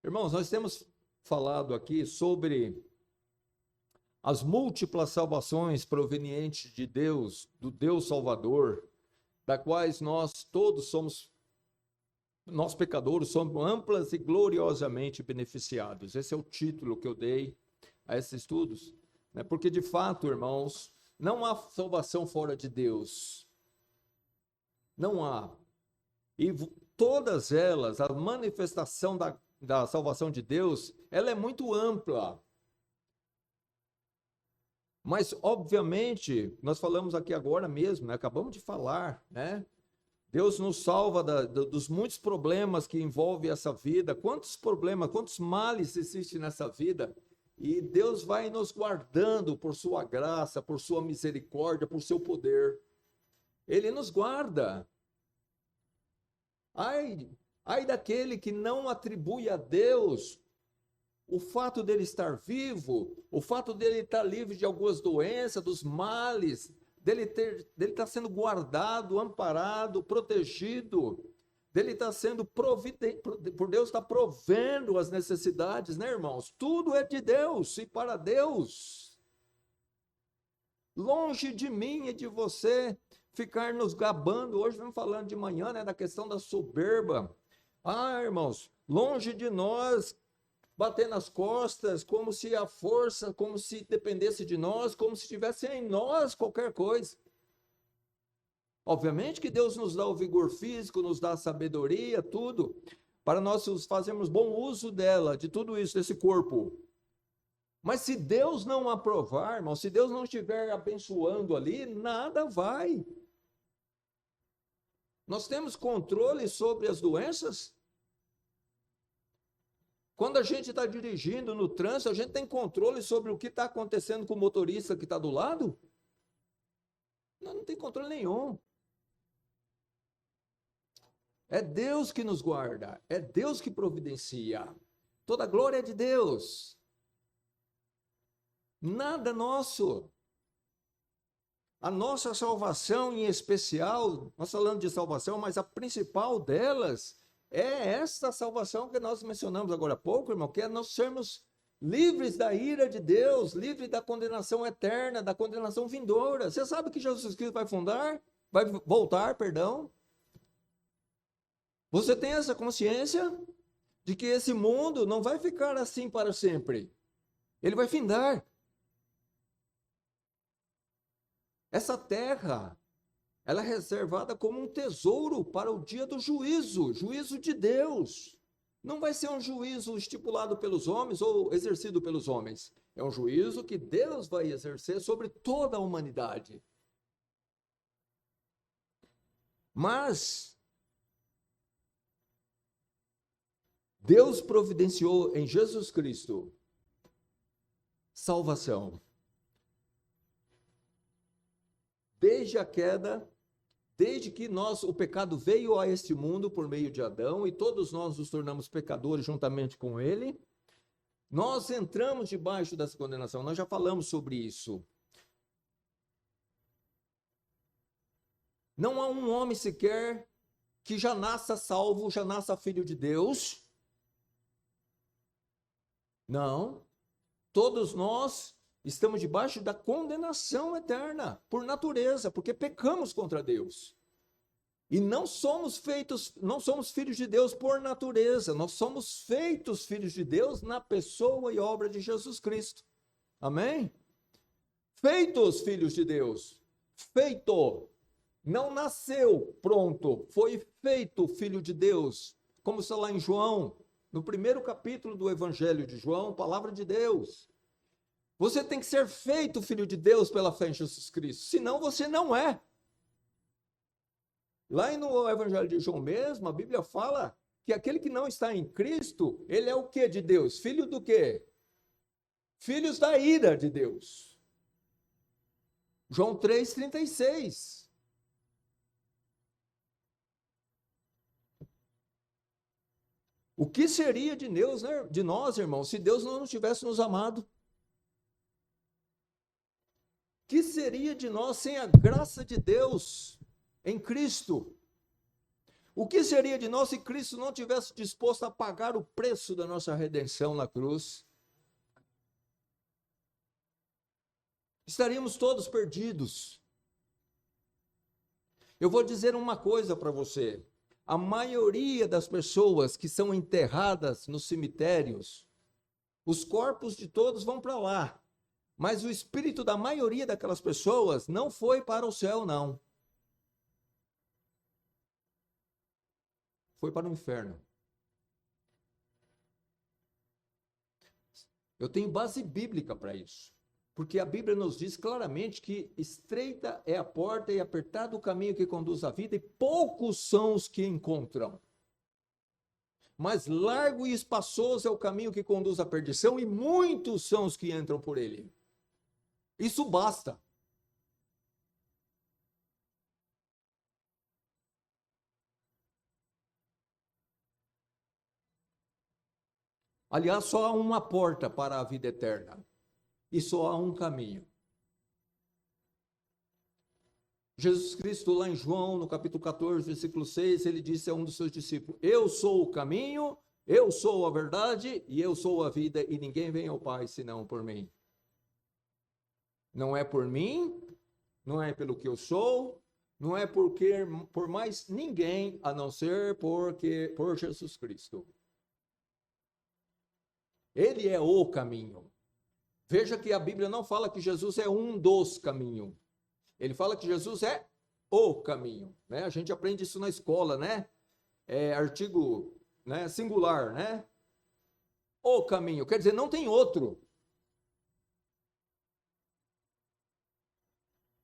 Irmãos, nós temos falado aqui sobre as múltiplas salvações provenientes de Deus, do Deus Salvador, da quais nós todos somos, nós pecadores, somos amplas e gloriosamente beneficiados. Esse é o título que eu dei a esses estudos, né? Porque de fato, irmãos, não há salvação fora de Deus. Não há. E todas elas, a manifestação da salvação de Deus, ela é muito ampla. Mas, obviamente, nós falamos aqui agora mesmo, né? Acabamos de falar, né? Deus nos salva dos muitos problemas que envolvem essa vida. Quantos problemas, quantos males existem nessa vida? E Deus vai nos guardando por sua graça, por sua misericórdia, por seu poder. Ele nos guarda. Ai daquele que não atribui a Deus o fato dele estar vivo, o fato dele estar livre de algumas doenças, dos males, dele estar sendo guardado, amparado, protegido, dele estar sendo por Deus estar provendo as necessidades, né, irmãos? Tudo é de Deus e para Deus. Longe de mim e de você ficar nos gabando. Hoje vamos falando de manhã, né, da questão da soberba. Irmãos, longe de nós bater nas costas, como se a força, como se dependesse de nós, como se tivesse em nós qualquer coisa. Obviamente que Deus nos dá o vigor físico, nos dá a sabedoria, tudo, para nós fazermos bom uso dela, de tudo isso, desse corpo. Mas se Deus não aprovar, irmão, se Deus não estiver abençoando ali, nada vai. Nós temos controle sobre as doenças? Quando a gente está dirigindo no trânsito, a gente tem controle sobre o que está acontecendo com o motorista que está do lado? Não tem controle nenhum. É Deus que nos guarda, é Deus que providencia. Toda a glória é de Deus. Nada nosso. A nossa salvação em especial, nós falando de salvação, mas a principal delas é esta salvação que nós mencionamos agora há pouco, irmão, que é nós sermos livres da ira de Deus, livres da condenação eterna, da condenação vindoura. Você sabe que Jesus Cristo vai voltar, perdão. Você tem essa consciência de que esse mundo não vai ficar assim para sempre. Ele vai findar. Essa terra, ela é reservada como um tesouro para o dia do juízo, juízo de Deus. Não vai ser um juízo estipulado pelos homens ou exercido pelos homens. É um juízo que Deus vai exercer sobre toda a humanidade. Mas Deus providenciou em Jesus Cristo salvação. Desde a queda, desde que o pecado veio a este mundo por meio de Adão, e todos nós nos tornamos pecadores juntamente com ele, nós entramos debaixo dessa condenação. Nós já falamos sobre isso. Não há um homem sequer que já nasça salvo, já nasça filho de Deus. Não. Todos nós estamos debaixo da condenação eterna, por natureza, porque pecamos contra Deus. E não somos filhos de Deus por natureza, nós somos feitos filhos de Deus na pessoa e obra de Jesus Cristo. Amém? Feitos filhos de Deus. Feito. Não nasceu pronto, foi feito filho de Deus. Como está lá em João, no primeiro capítulo do Evangelho de João, palavra de Deus. Você tem que ser feito filho de Deus pela fé em Jesus Cristo, senão você não é. Lá no Evangelho de João mesmo, a Bíblia fala que aquele que não está em Cristo, ele é o que de Deus? Filho do quê? Filhos da ira de Deus. João 3,36. O que seria de Deus, né, de nós, irmãos, se Deus não tivesse nos amado? Que seria de nós sem a graça de Deus em Cristo? O que seria de nós se Cristo não tivesse disposto a pagar o preço da nossa redenção na cruz? Estaríamos todos perdidos. Eu vou dizer uma coisa para você. A maioria das pessoas que são enterradas nos cemitérios, os corpos de todos vão para lá. Mas o espírito da maioria daquelas pessoas não foi para o céu, não. Foi para o inferno. Eu tenho base bíblica para isso. Porque a Bíblia nos diz claramente que estreita é a porta e apertado o caminho que conduz à vida, e poucos são os que encontram. Mas largo e espaçoso é o caminho que conduz à perdição, e muitos são os que entram por ele. Isso basta. Aliás, só há uma porta para a vida eterna. E só há um caminho. Jesus Cristo, lá em João, no capítulo 14, versículo 6, ele disse a um dos seus discípulos: eu sou o caminho, eu sou a verdade e eu sou a vida, e ninguém vem ao Pai senão por mim. Não é por mim, não é pelo que eu sou, não é por mais ninguém, a não ser por Jesus Cristo. Ele é o caminho. Veja que a Bíblia não fala que Jesus é um dos caminhos. Ele fala que Jesus é o caminho, né? A gente aprende isso na escola, né? É artigo, né, singular, né? O caminho, quer dizer, não tem outro.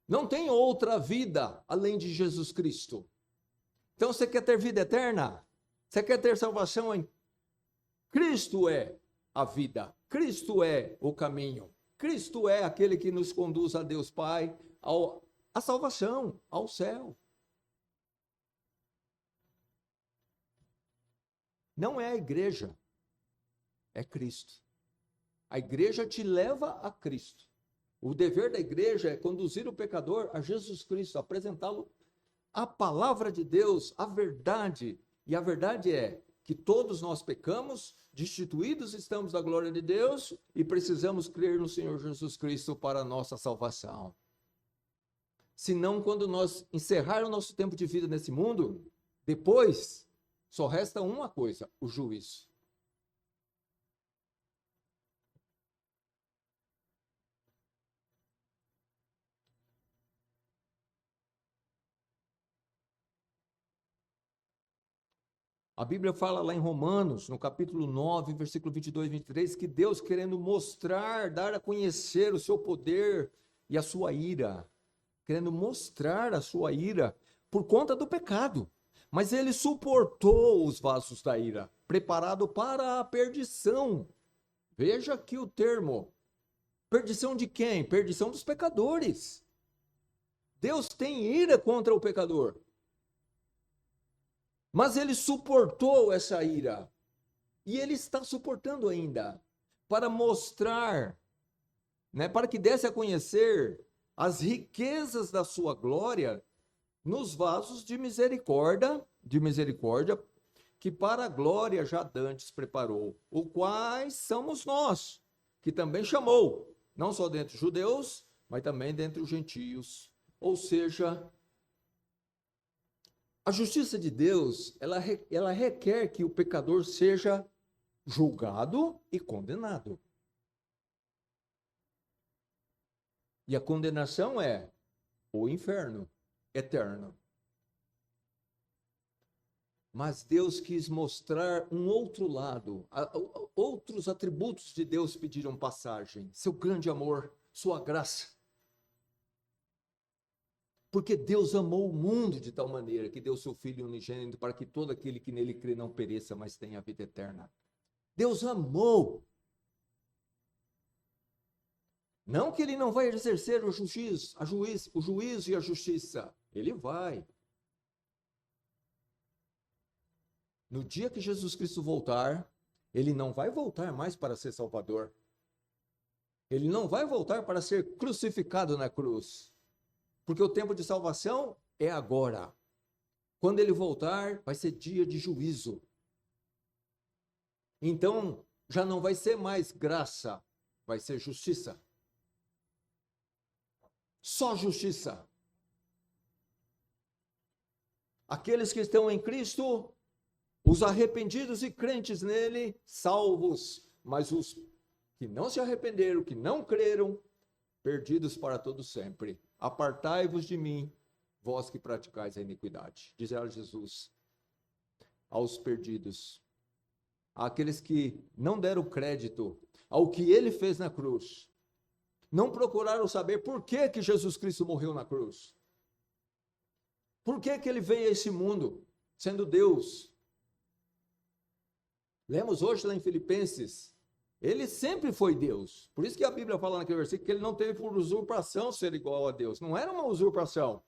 Não tem outra vida além de Jesus Cristo. Então, você quer ter vida eterna? Você quer ter salvação? Cristo é a vida. Cristo é o caminho. Cristo é aquele que nos conduz a Deus Pai, à salvação, ao céu. Não é a igreja, é Cristo. A igreja te leva a Cristo. O dever da igreja é conduzir o pecador a Jesus Cristo, apresentá-lo à palavra de Deus, à verdade. E a verdade é que todos nós pecamos, destituídos estamos da glória de Deus e precisamos crer no Senhor Jesus Cristo para a nossa salvação. Senão, quando nós encerrar o nosso tempo de vida nesse mundo, depois só resta uma coisa: o juízo. A Bíblia fala lá em Romanos, no capítulo 9, versículo 22 e 23, que Deus, querendo mostrar, dar a conhecer o seu poder e a sua ira, querendo mostrar a sua ira por conta do pecado. Mas ele suportou os vasos da ira, preparado para a perdição. Veja aqui o termo. Perdição de quem? Perdição dos pecadores. Deus tem ira contra o pecador. Mas ele suportou essa ira. E ele está suportando ainda. Para mostrar, né, para que desse a conhecer as riquezas da sua glória nos vasos de misericórdia, que para a glória já dantes preparou, o quais somos nós, que também chamou, não só dentre os judeus, mas também dentre os gentios. Ou seja, a justiça de Deus, ela requer que o pecador seja julgado e condenado. E a condenação é o inferno eterno. Mas Deus quis mostrar um outro lado. Outros atributos de Deus pediram passagem. Seu grande amor, sua graça. Porque Deus amou o mundo de tal maneira que deu seu Filho unigênito para que todo aquele que nele crê não pereça, mas tenha a vida eterna. Deus amou. Não que ele não vai exercer o juízo e a justiça. Ele vai. No dia que Jesus Cristo voltar, ele não vai voltar mais para ser Salvador. Ele não vai voltar para ser crucificado na cruz. Porque o tempo de salvação é agora. Quando ele voltar, vai ser dia de juízo. Então, já não vai ser mais graça, vai ser justiça. Só justiça. Aqueles que estão em Cristo, os arrependidos e crentes nele, salvos. Mas os que não se arrependeram, que não creram, perdidos para todo sempre. Apartai-vos de mim, vós que praticais a iniquidade. Dizia Jesus aos perdidos, àqueles que não deram crédito ao que ele fez na cruz. Não procuraram saber por que que Jesus Cristo morreu na cruz. Por que que ele veio a esse mundo, sendo Deus? Lemos hoje lá em Filipenses, ele sempre foi Deus. Por isso que a Bíblia fala naquele versículo que ele não teve por usurpação ser igual a Deus. Não era uma usurpação.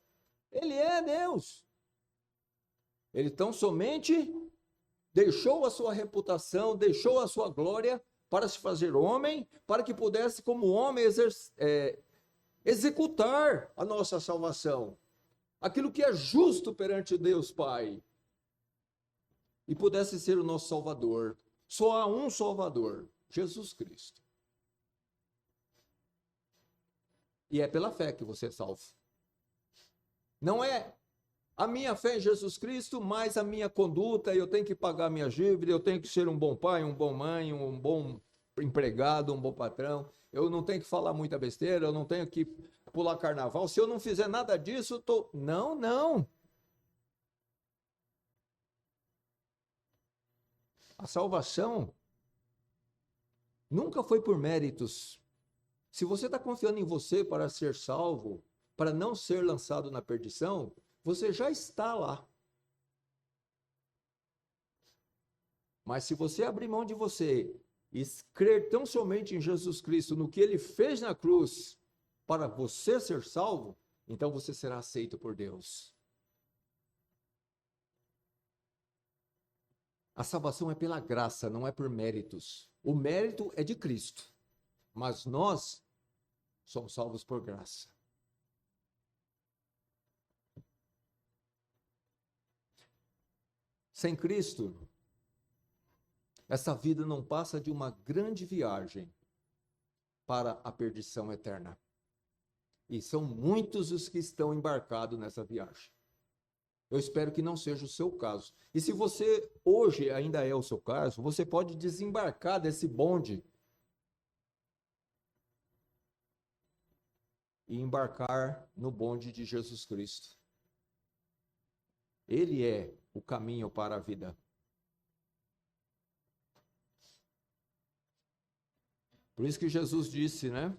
Ele é Deus. Ele tão somente deixou a sua reputação, deixou a sua glória para se fazer homem, para que pudesse, como homem, executar a nossa salvação. Aquilo que é justo perante Deus Pai. E pudesse ser o nosso Salvador. Só há um Salvador, Jesus Cristo. E é pela fé que você é salvo. Não é a minha fé em Jesus Cristo, mais a minha conduta, eu tenho que pagar minha dívida, eu tenho que ser um bom pai, um bom mãe, um bom empregado, um bom patrão. Eu não tenho que falar muita besteira, eu não tenho que pular carnaval. Se eu não fizer nada disso, eu tô... Não. A salvação nunca foi por méritos. Se você está confiando em você para ser salvo, para não ser lançado na perdição, você já está lá. Mas se você abrir mão de você e crer tão somente em Jesus Cristo, no que ele fez na cruz, para você ser salvo, então você será aceito por Deus. A salvação é pela graça, não é por méritos. O mérito é de Cristo, mas nós somos salvos por graça. Sem Cristo, essa vida não passa de uma grande viagem para a perdição eterna. E são muitos os que estão embarcados nessa viagem. Eu espero que não seja o seu caso. E se você hoje ainda é o seu caso, você pode desembarcar desse bonde e embarcar no bonde de Jesus Cristo. Ele é o caminho para a vida. Por isso que Jesus disse, né?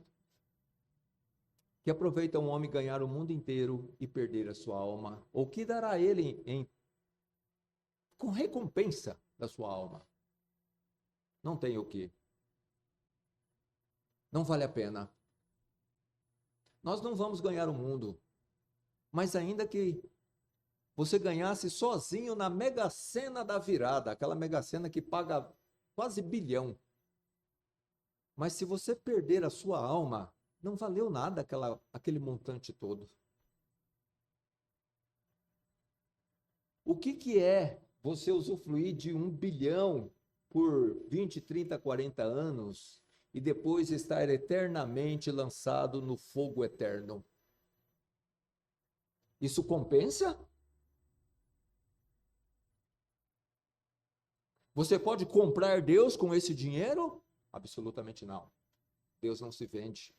Que aproveita um homem ganhar o mundo inteiro e perder a sua alma? Ou que dará ele com recompensa da sua alma? Não tem o quê? Não vale a pena. Nós não vamos ganhar o mundo, mas ainda que você ganhasse sozinho na Mega Sena da virada, aquela Mega Sena que paga quase bilhão. Mas se você perder a sua alma, não valeu nada aquele montante todo. O que é você usufruir de 1 bilhão por 20, 30, 40 anos e depois estar eternamente lançado no fogo eterno? Isso compensa? Você pode comprar Deus com esse dinheiro? Absolutamente não. Deus não se vende.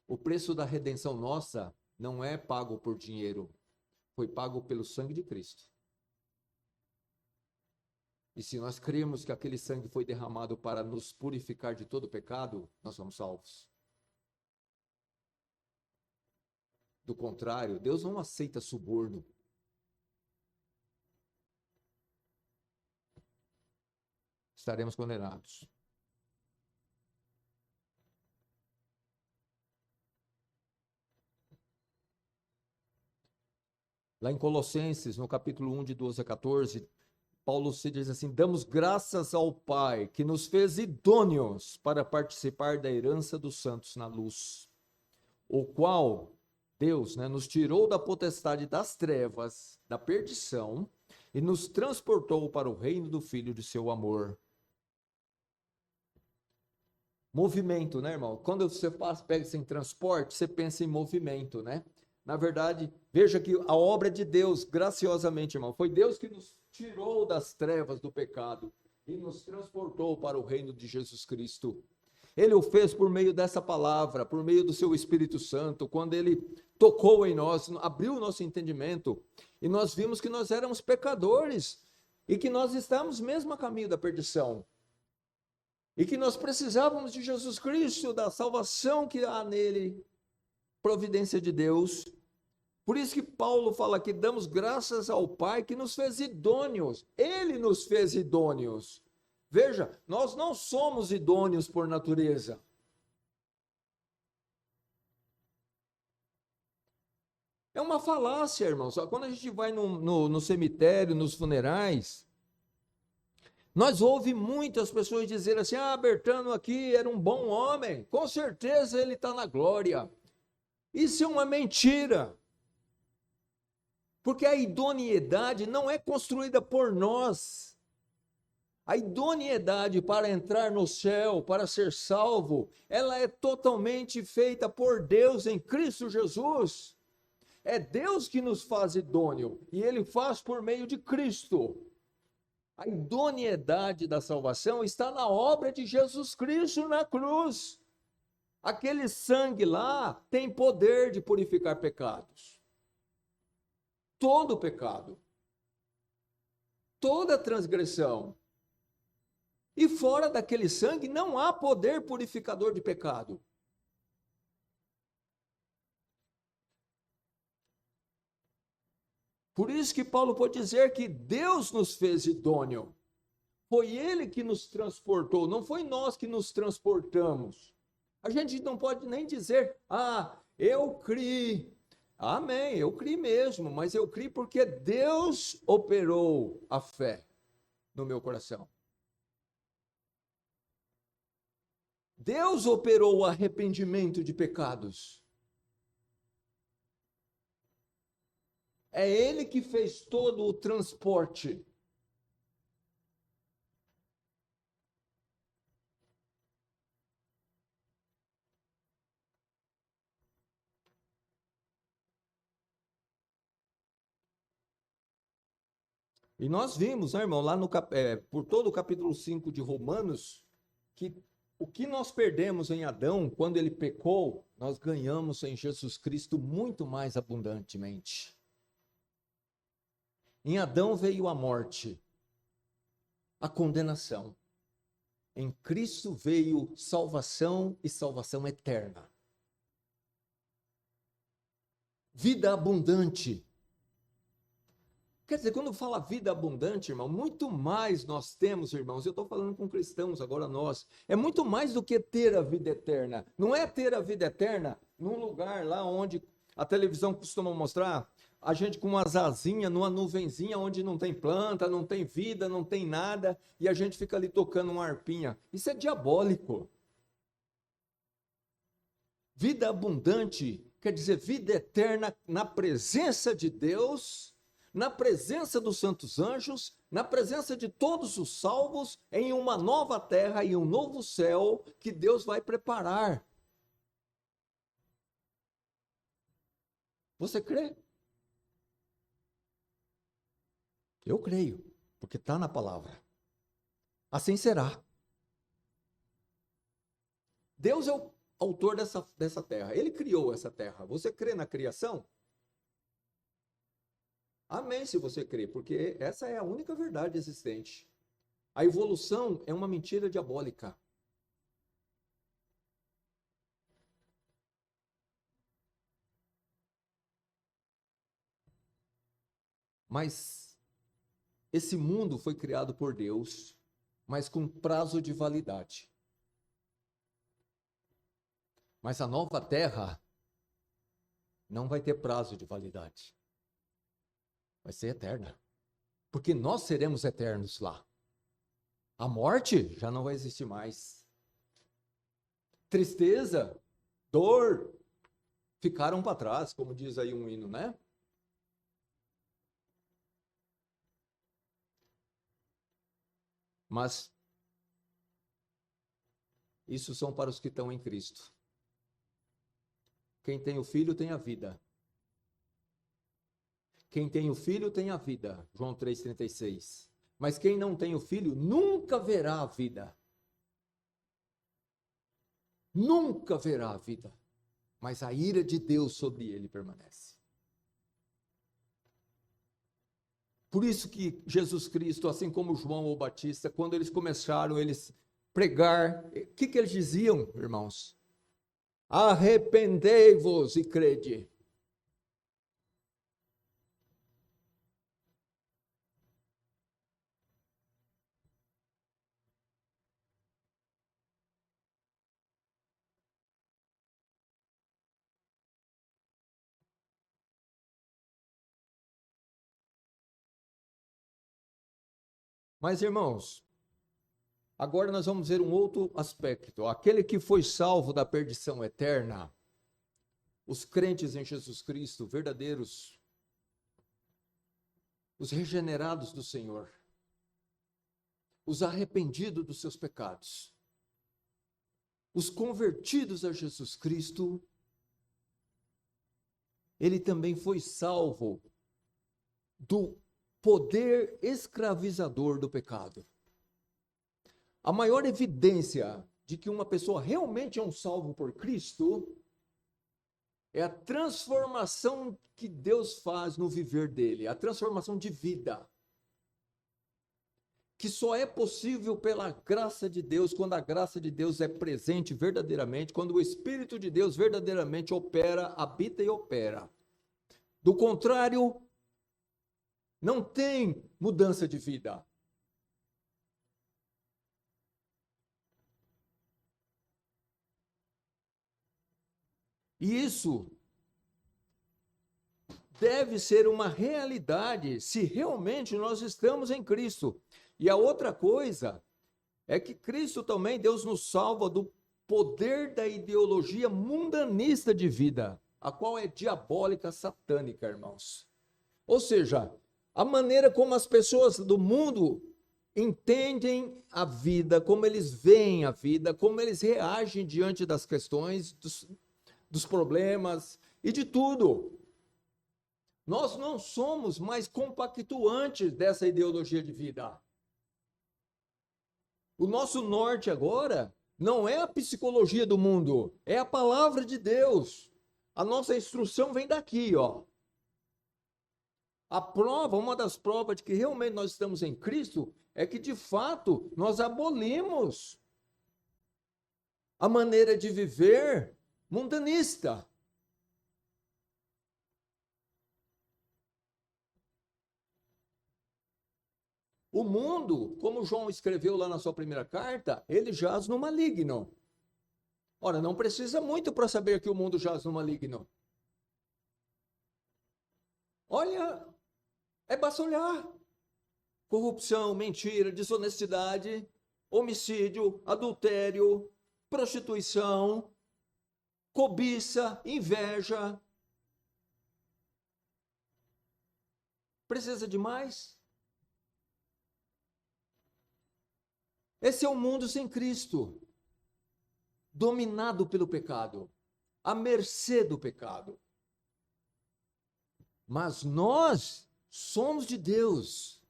O preço da redenção nossa não é pago por dinheiro, foi pago pelo sangue de Cristo. E se nós cremos que aquele sangue foi derramado para nos purificar de todo pecado, nós somos salvos. Do contrário, Deus não aceita suborno. Estaremos condenados. Lá em Colossenses, no capítulo 1, de 12 a 14, Paulo se diz assim: damos graças ao Pai, que nos fez idôneos para participar da herança dos santos na luz, o qual Deus, né, nos tirou da potestade das trevas, da perdição, e nos transportou para o reino do Filho de seu amor. Movimento, né, irmão? Quando você pega esse transporte, você pensa em movimento, né? Na verdade, veja que a obra de Deus, graciosamente, irmão, foi Deus que nos tirou das trevas do pecado e nos transportou para o reino de Jesus Cristo. Ele o fez por meio dessa palavra, por meio do seu Espírito Santo, quando ele tocou em nós, abriu o nosso entendimento, e nós vimos que nós éramos pecadores, e que nós estávamos mesmo a caminho da perdição, e que nós precisávamos de Jesus Cristo, da salvação que há nele, providência de Deus. Por isso que Paulo fala que damos graças ao Pai que nos fez idôneos, ele nos fez idôneos. Veja, nós não somos idôneos por natureza. É uma falácia, irmãos. Quando a gente vai no cemitério, nos funerais, nós ouvimos muitas pessoas dizer assim: ah, Bertano aqui era um bom homem, com certeza ele está na glória. Isso é uma mentira. Porque a idoneidade não é construída por nós. A idoneidade para entrar no céu, para ser salvo, ela é totalmente feita por Deus em Cristo Jesus. É Deus que nos faz idôneo, e Ele faz por meio de Cristo. A idoneidade da salvação está na obra de Jesus Cristo na cruz. Aquele sangue lá tem poder de purificar pecados. Todo pecado. Toda transgressão. E fora daquele sangue não há poder purificador de pecado. Por isso que Paulo pode dizer que Deus nos fez idôneo. Foi Ele que nos transportou, não foi nós que nos transportamos. A gente não pode nem dizer, ah, eu criei. Amém, eu criei mesmo, mas eu criei porque Deus operou a fé no meu coração. Deus operou o arrependimento de pecados. É Ele que fez todo o transporte. E nós vimos, né, irmão, lá por todo o capítulo 5 de Romanos, que o que nós perdemos em Adão, quando ele pecou, nós ganhamos em Jesus Cristo muito mais abundantemente. Em Adão veio a morte, a condenação. Em Cristo veio salvação e salvação eterna. Vida abundante. Quer dizer, quando fala vida abundante, irmão, muito mais nós temos, irmãos, eu estou falando com cristãos agora nós, é muito mais do que ter a vida eterna. Não é ter a vida eterna num lugar lá onde a televisão costuma mostrar a gente com umas asinhas, numa nuvenzinha onde não tem planta, não tem vida, não tem nada, e a gente fica ali tocando uma harpinha. Isso é diabólico. Vida abundante quer dizer vida eterna na presença de Deus, na presença dos santos anjos, na presença de todos os salvos, em uma nova terra e um novo céu que Deus vai preparar. Você crê? Eu creio, porque está na palavra. Assim será. Deus é o autor dessa terra. Ele criou essa terra. Você crê na criação? Amém, se você crê, porque essa é a única verdade existente. A evolução é uma mentira diabólica. Mas esse mundo foi criado por Deus, mas com prazo de validade. Mas a nova terra não vai ter prazo de validade. Vai ser eterna. Porque nós seremos eternos lá. A morte já não vai existir mais. Tristeza, dor, ficaram para trás, como diz aí um hino, né? Mas isso são para os que estão em Cristo. Quem tem o Filho tem a vida. Quem tem o Filho tem a vida. João 3,36. Mas quem não tem o Filho nunca verá a vida. Nunca verá a vida. Mas a ira de Deus sobre ele permanece. Por isso que Jesus Cristo, assim como João o Batista, quando eles começaram eles pregar, o que eles diziam, irmãos? Arrependei-vos e crede. Mas, irmãos, agora nós vamos ver um outro aspecto. Aquele que foi salvo da perdição eterna, os crentes em Jesus Cristo, verdadeiros, os regenerados do Senhor, os arrependidos dos seus pecados, os convertidos a Jesus Cristo, ele também foi salvo do poder escravizador do pecado. A maior evidência de que uma pessoa realmente é um salvo por Cristo é a transformação que Deus faz no viver dele, a transformação de vida, que só é possível pela graça de Deus, quando a graça de Deus é presente verdadeiramente, quando o Espírito de Deus verdadeiramente opera, habita e opera. Do contrário, não tem mudança de vida. E isso deve ser uma realidade se realmente nós estamos em Cristo. E a outra coisa é que Cristo também, Deus nos salva do poder da ideologia mundanista de vida, a qual é diabólica, satânica, irmãos. Ou seja, a maneira como as pessoas do mundo entendem a vida, como eles veem a vida, como eles reagem diante das questões, dos problemas e de tudo. Nós não somos mais compactuantes dessa ideologia de vida. O nosso norte agora não é a psicologia do mundo, é a palavra de Deus. A nossa instrução vem daqui, ó. A prova, uma das provas de que realmente nós estamos em Cristo, é que de fato nós abolimos a maneira de viver mundanista. O mundo, como João escreveu lá na sua primeira carta, ele jaz no maligno. Ora, não precisa muito para saber que o mundo jaz no maligno. Olha, basta olhar. Corrupção, mentira, desonestidade, homicídio, adultério, prostituição, cobiça, inveja. Precisa de mais? Esse é o mundo sem Cristo, dominado pelo pecado, à mercê do pecado. Mas nós somos de Deus.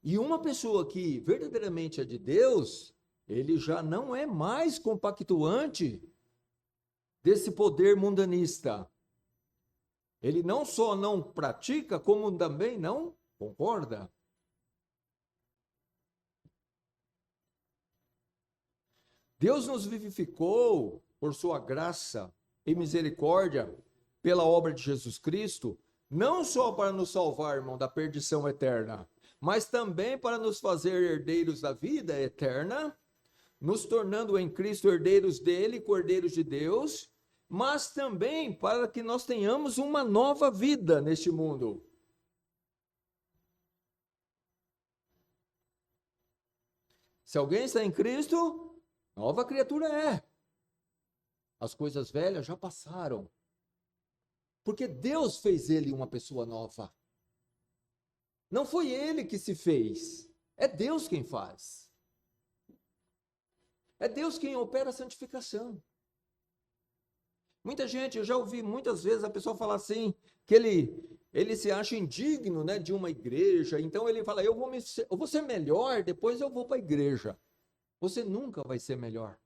E uma pessoa que verdadeiramente é de Deus, ele já não é mais compactuante desse poder mundanista. Ele não só não pratica, como também não concorda. Deus nos vivificou por sua graça e misericórdia pela obra de Jesus Cristo, não só para nos salvar, irmão, da perdição eterna, mas também para nos fazer herdeiros da vida eterna, nos tornando em Cristo herdeiros dele, cordeiros de Deus, mas também para que nós tenhamos uma nova vida neste mundo. Se alguém está em Cristo, nova criatura é. As coisas velhas já passaram. Porque Deus fez ele uma pessoa nova. Não foi ele que se fez. É Deus quem faz. É Deus quem opera a santificação. Muita gente, eu já ouvi muitas vezes a pessoa falar assim, que ele se acha indigno, né, de uma igreja, então ele fala, eu vou ser melhor, depois eu vou para a igreja. Você nunca vai ser melhor.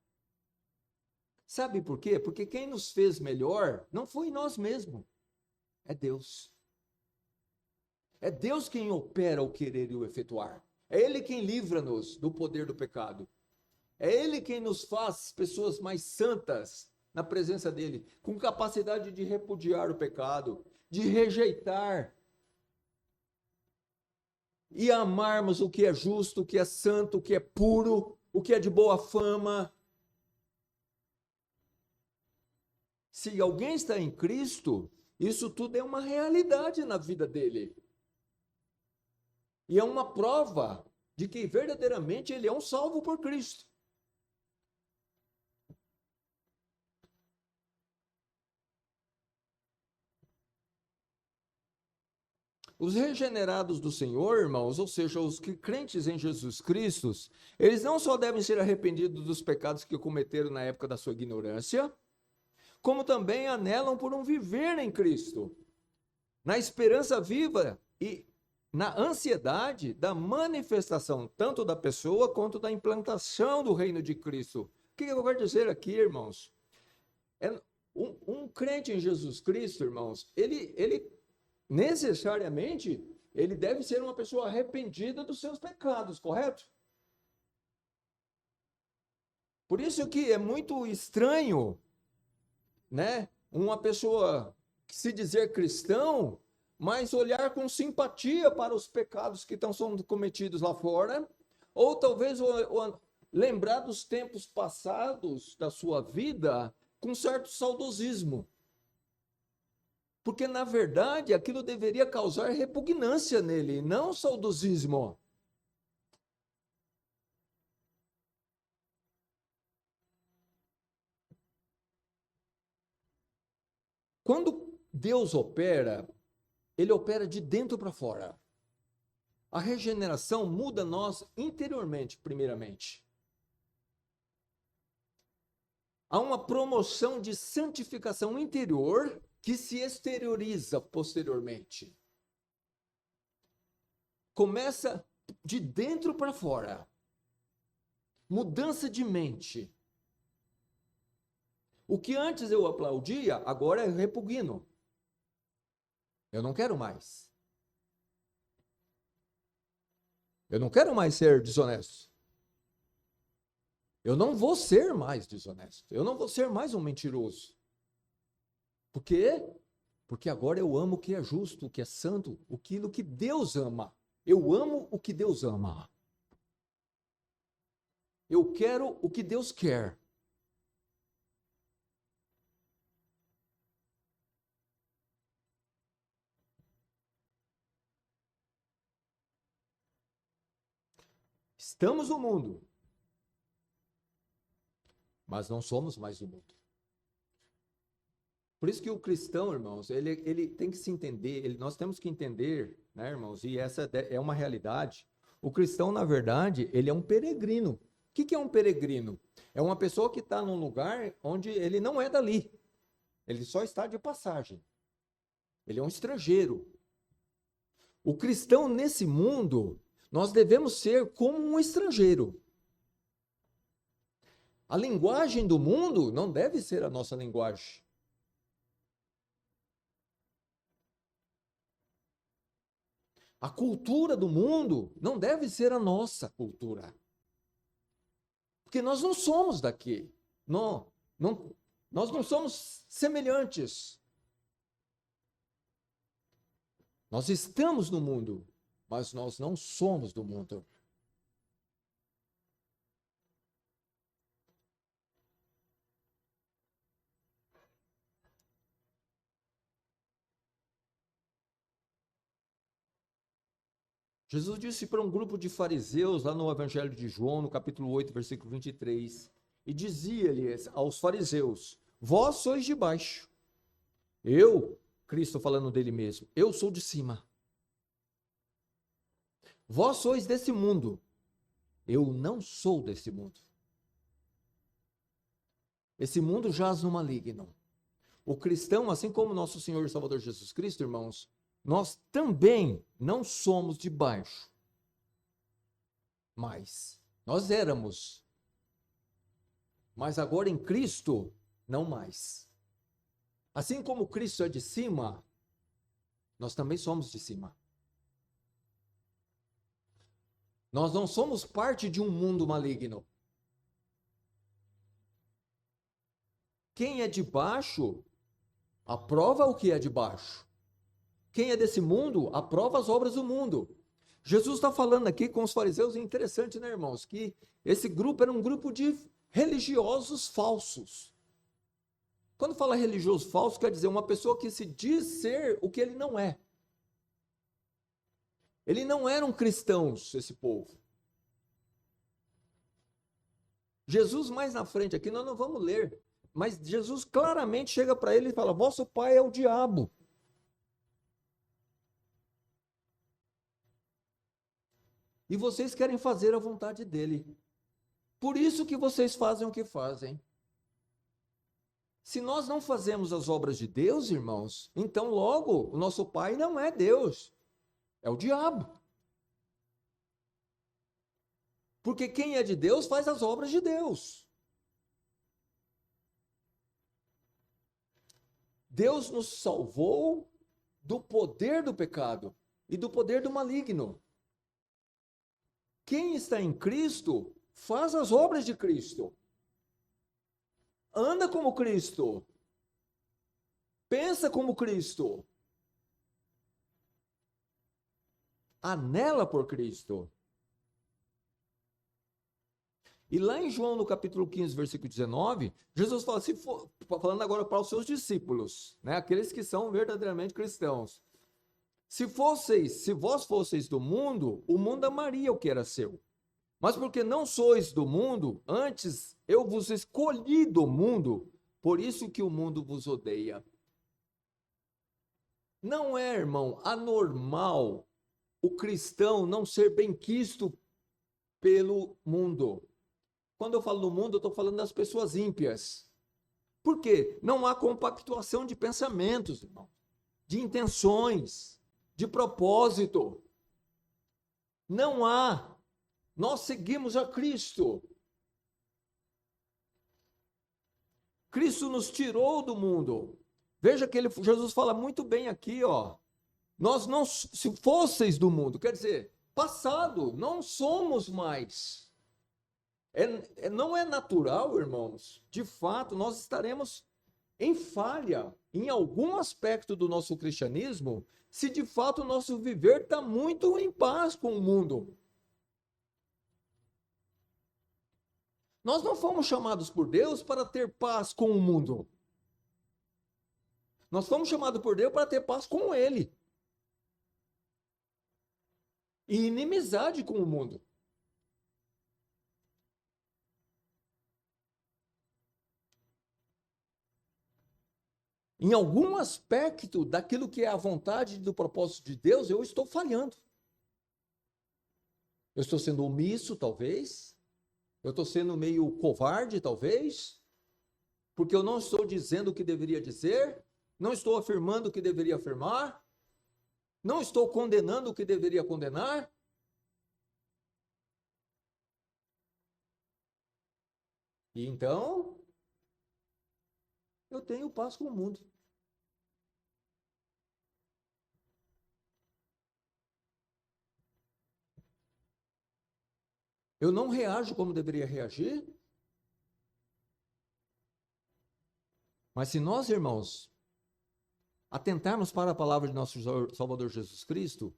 Sabe por quê? Porque quem nos fez melhor não foi nós mesmos, é Deus. É Deus quem opera o querer e o efetuar. É Ele quem livra-nos do poder do pecado. É Ele quem nos faz pessoas mais santas na presença dEle, com capacidade de repudiar o pecado, de rejeitar e amarmos o que é justo, o que é santo, o que é puro, o que é de boa fama. Se alguém está em Cristo, isso tudo é uma realidade na vida dele. E é uma prova de que verdadeiramente ele é um salvo por Cristo. Os regenerados do Senhor, irmãos, ou seja, os crentes em Jesus Cristo, eles não só devem ser arrependidos dos pecados que cometeram na época da sua ignorância, como também anelam por um viver em Cristo, na esperança viva e na ansiedade da manifestação tanto da pessoa quanto da implantação do reino de Cristo. O que eu quero dizer aqui, irmãos? Um crente em Jesus Cristo, irmãos, ele necessariamente, ele deve ser uma pessoa arrependida dos seus pecados, correto? Por isso que é muito estranho, né, uma pessoa se dizer cristão, mas olhar com simpatia para os pecados que estão sendo cometidos lá fora, ou talvez lembrar dos tempos passados da sua vida com certo saudosismo. Porque, na verdade, aquilo deveria causar repugnância nele, não saudosismo. Quando Deus opera, ele opera de dentro para fora. A regeneração muda nós interiormente, primeiramente. Há uma promoção de santificação interior que se exterioriza posteriormente. Começa de dentro para fora. Mudança de mente. O que antes eu aplaudia, agora eu repugno. Eu não quero mais. Eu não quero mais ser desonesto. Eu não vou ser mais desonesto. Eu não vou ser mais um mentiroso. Por quê? Porque agora eu amo o que é justo, o que é santo, aquilo que Deus ama. Eu amo o que Deus ama. Eu quero o que Deus quer. Estamos no mundo, mas não somos mais o mundo. Por isso que o cristão, irmãos, ele tem que se entender, nós temos que entender, né, irmãos, e essa é uma realidade. O cristão, na verdade, ele é um peregrino. O que é um peregrino? É uma pessoa que está num lugar onde ele não é dali. Ele só está de passagem. Ele é um estrangeiro. O cristão nesse mundo, nós devemos ser como um estrangeiro. A linguagem do mundo não deve ser a nossa linguagem. A cultura do mundo não deve ser a nossa cultura. Porque nós não somos daqui. Nós não somos semelhantes. Nós estamos no mundo, mas nós não somos do mundo. Jesus disse para um grupo de fariseus, lá no Evangelho de João, no capítulo 8, versículo 23, e dizia-lhes aos fariseus: Vós sois de baixo. Eu, Cristo falando dele mesmo, eu sou de cima. Vós sois desse mundo. Eu não sou desse mundo. Esse mundo jaz no maligno. O cristão, assim como nosso Senhor e Salvador Jesus Cristo, irmãos, nós também não somos de baixo. Mas nós éramos. Mas agora em Cristo, não mais. Assim como Cristo é de cima, nós também somos de cima. Nós não somos parte de um mundo maligno. Quem é de baixo, aprova o que é de baixo. Quem é desse mundo, aprova as obras do mundo. Jesus está falando aqui com os fariseus, é interessante, né, irmãos? Que esse grupo era um grupo de religiosos falsos. Quando fala religioso falso, quer dizer uma pessoa que se diz ser o que ele não é. Eles não eram cristãos, esse povo. Jesus, mais na frente aqui, nós não vamos ler, mas Jesus claramente chega para ele e fala: vosso pai é o diabo. E vocês querem fazer a vontade dele. Por isso que vocês fazem o que fazem. Se nós não fazemos as obras de Deus, irmãos, então logo o nosso pai não é Deus, é o diabo. Porque quem é de Deus faz as obras de Deus. Deus nos salvou do poder do pecado e do poder do maligno. Quem está em Cristo faz as obras de Cristo. Anda como Cristo. Pensa como Cristo. Anela por Cristo. E lá em João, no capítulo 15, versículo 19, Jesus fala, falando agora para os seus discípulos, né, aqueles que são verdadeiramente cristãos. Se vós fosseis do mundo, o mundo amaria o que era seu. Mas porque não sois do mundo, antes eu vos escolhi do mundo, por isso que o mundo vos odeia. Não é, irmão, anormal o cristão não ser benquisto pelo mundo. Quando eu falo do mundo, eu estou falando das pessoas ímpias. Por quê? Não há compactuação de pensamentos, irmão, de intenções, de propósito. Não há. Nós seguimos a Cristo. Cristo nos tirou do mundo. Veja que Jesus fala muito bem aqui, ó. Nós não, se fosseis do mundo, quer dizer, passado, não somos mais. Não é natural, irmãos. De fato, nós estaremos em falha em algum aspecto do nosso cristianismo, se de fato o nosso viver está muito em paz com o mundo. Nós não fomos chamados por Deus para ter paz com o mundo. Nós fomos chamados por Deus para ter paz com Ele. E inimizade com o mundo. Em algum aspecto daquilo que é a vontade do propósito de Deus, eu estou falhando. Eu estou sendo omisso, talvez. Eu estou sendo meio covarde, talvez. Porque eu não estou dizendo o que deveria dizer. Não estou afirmando o que deveria afirmar. Não estou condenando o que deveria condenar. E então, eu tenho paz com o mundo. Eu não reajo como deveria reagir. Mas se nós, irmãos, atentarmos para a palavra de nosso Salvador Jesus Cristo,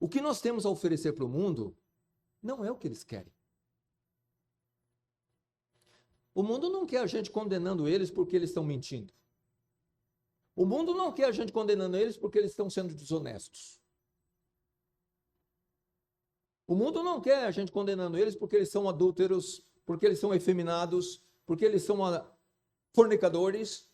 o que nós temos a oferecer para o mundo não é o que eles querem. O mundo não quer a gente condenando eles porque eles estão mentindo. O mundo não quer a gente condenando eles porque eles estão sendo desonestos. O mundo não quer a gente condenando eles porque eles são adúlteros, porque eles são efeminados, porque eles são fornicadores.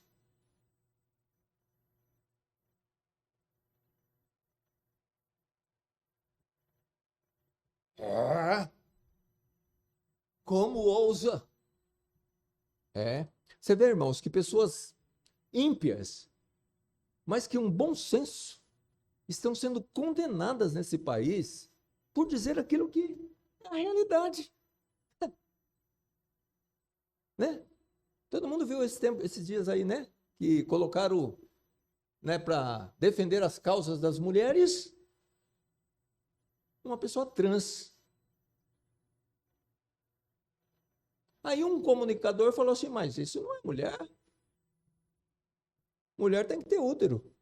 Como ousa? Você vê, irmãos, que pessoas ímpias, mas que um bom senso, estão sendo condenadas nesse país por dizer aquilo que é a realidade. Né? Todo mundo viu esses dias aí, né? Que colocaram, né, para defender as causas das mulheres, uma pessoa trans. Aí um comunicador falou assim, mas isso não é mulher. Mulher tem que ter útero.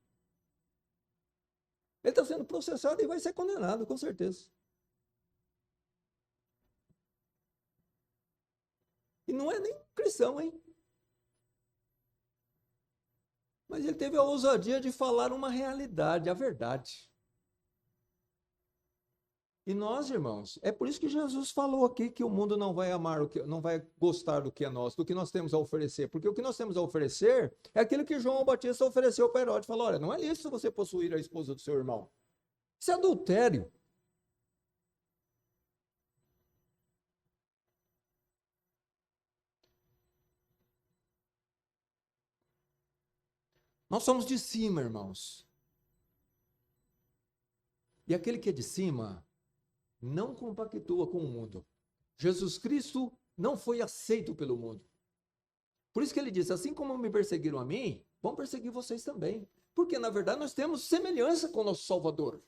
Ele está sendo processado e vai ser condenado, com certeza. E não é nem cristão, hein? Mas ele teve a ousadia de falar uma realidade, a verdade. E nós, irmãos, é por isso que Jesus falou aqui que o mundo não vai amar, não vai gostar do que é nosso, do que nós temos a oferecer. Porque o que nós temos a oferecer é aquilo que João Batista ofereceu para Herodes. Falou, olha, não é lícito você possuir a esposa do seu irmão. Isso é adultério. Nós somos de cima, irmãos. E aquele que é de cima não compactua com o mundo. Jesus Cristo não foi aceito pelo mundo. Por isso que ele disse, assim como me perseguiram a mim, vão perseguir vocês também. Porque, na verdade, nós temos semelhança com o nosso Salvador.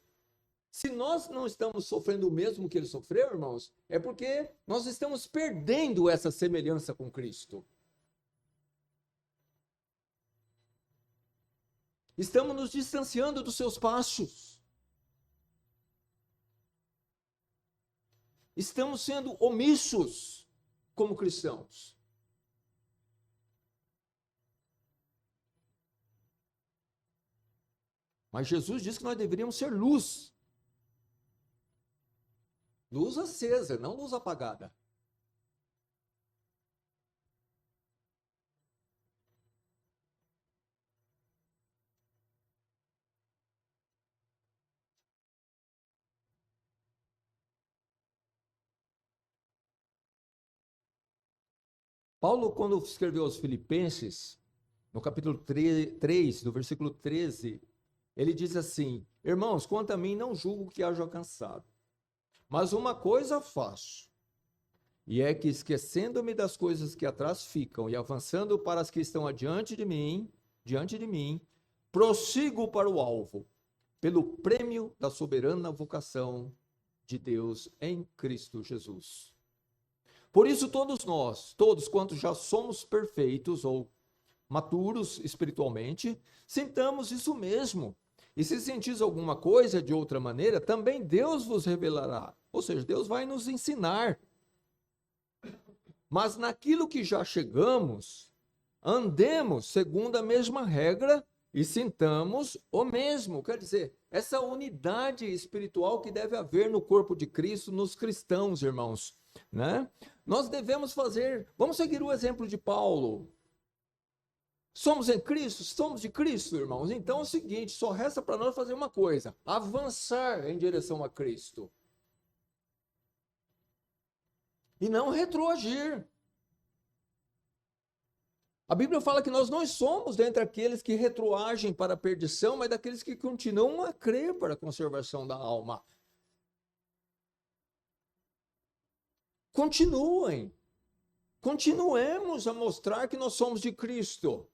Se nós não estamos sofrendo o mesmo que ele sofreu, irmãos, é porque nós estamos perdendo essa semelhança com Cristo. Estamos nos distanciando dos seus passos. Estamos sendo omissos como cristãos. Mas Jesus disse que nós deveríamos ser luz. Luz acesa, não luz apagada. Paulo, quando escreveu aos Filipenses, no capítulo 3, no versículo 13, ele diz assim, irmãos, quanto a mim não julgo que haja alcançado, mas uma coisa faço, e é que esquecendo-me das coisas que atrás ficam e avançando para as que estão diante de mim, prossigo para o alvo, pelo prêmio da soberana vocação de Deus em Cristo Jesus. Por isso todos nós, todos quantos já somos perfeitos ou maturos espiritualmente, sintamos isso mesmo. E se sentis alguma coisa de outra maneira, também Deus vos revelará. Ou seja, Deus vai nos ensinar. Mas naquilo que já chegamos, andemos segundo a mesma regra e sintamos o mesmo. Quer dizer, essa unidade espiritual que deve haver no corpo de Cristo, nos cristãos, irmãos, né? Nós devemos vamos seguir o exemplo de Paulo. Somos em Cristo? Somos de Cristo, irmãos. Então é o seguinte, só resta para nós fazer uma coisa, avançar em direção a Cristo. E não retroagir. A Bíblia fala que nós não somos dentre aqueles que retroagem para a perdição, mas daqueles que continuam a crer para a conservação da alma. Continuemos a mostrar que nós somos de Cristo.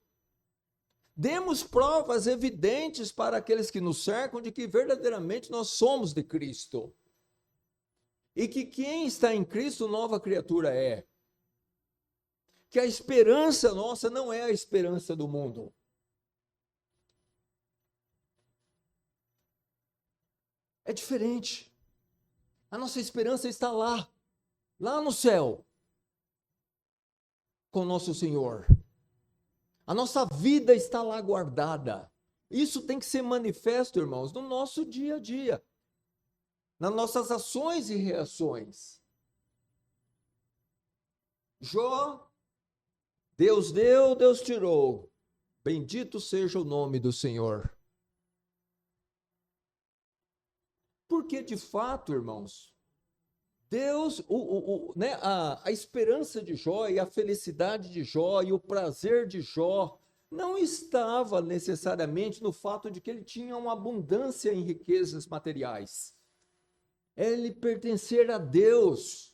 Demos provas evidentes para aqueles que nos cercam de que verdadeiramente nós somos de Cristo. E que quem está em Cristo, nova criatura é. Que a esperança nossa não é a esperança do mundo. É diferente. A nossa esperança está lá no céu, com nosso Senhor. A nossa vida está lá guardada. Isso tem que ser manifesto, irmãos, no nosso dia a dia, nas nossas ações e reações. Jó Deus deu, Deus tirou. Bendito seja o nome do Senhor. Porque, de fato, irmãos, Deus, né, a esperança de Jó e a felicidade de Jó e o prazer de Jó não estava necessariamente no fato de que ele tinha uma abundância em riquezas materiais. Ele pertencer a Deus,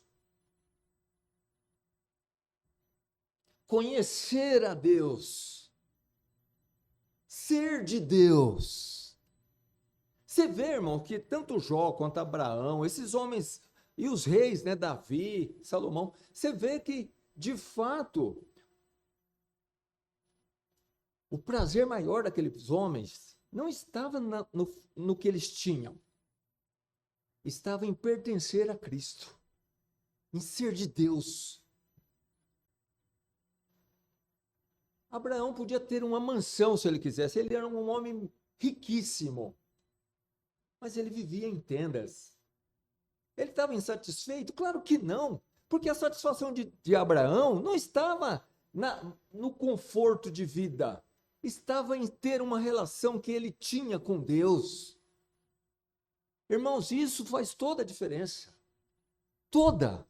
conhecer a Deus, ser de Deus. Você vê, irmão, que tanto Jó quanto Abraão, esses homens e os reis, né, Davi, Salomão, você vê que, de fato, o prazer maior daqueles homens não estava no que eles tinham, estava em pertencer a Cristo, em ser de Deus. Abraão podia ter uma mansão se ele quisesse, ele era um homem riquíssimo, mas ele vivia em tendas. Ele estava insatisfeito? Claro que não, porque a satisfação de Abraão não estava no conforto de vida, estava em ter uma relação que ele tinha com Deus. Irmãos, isso faz toda a diferença. Toda.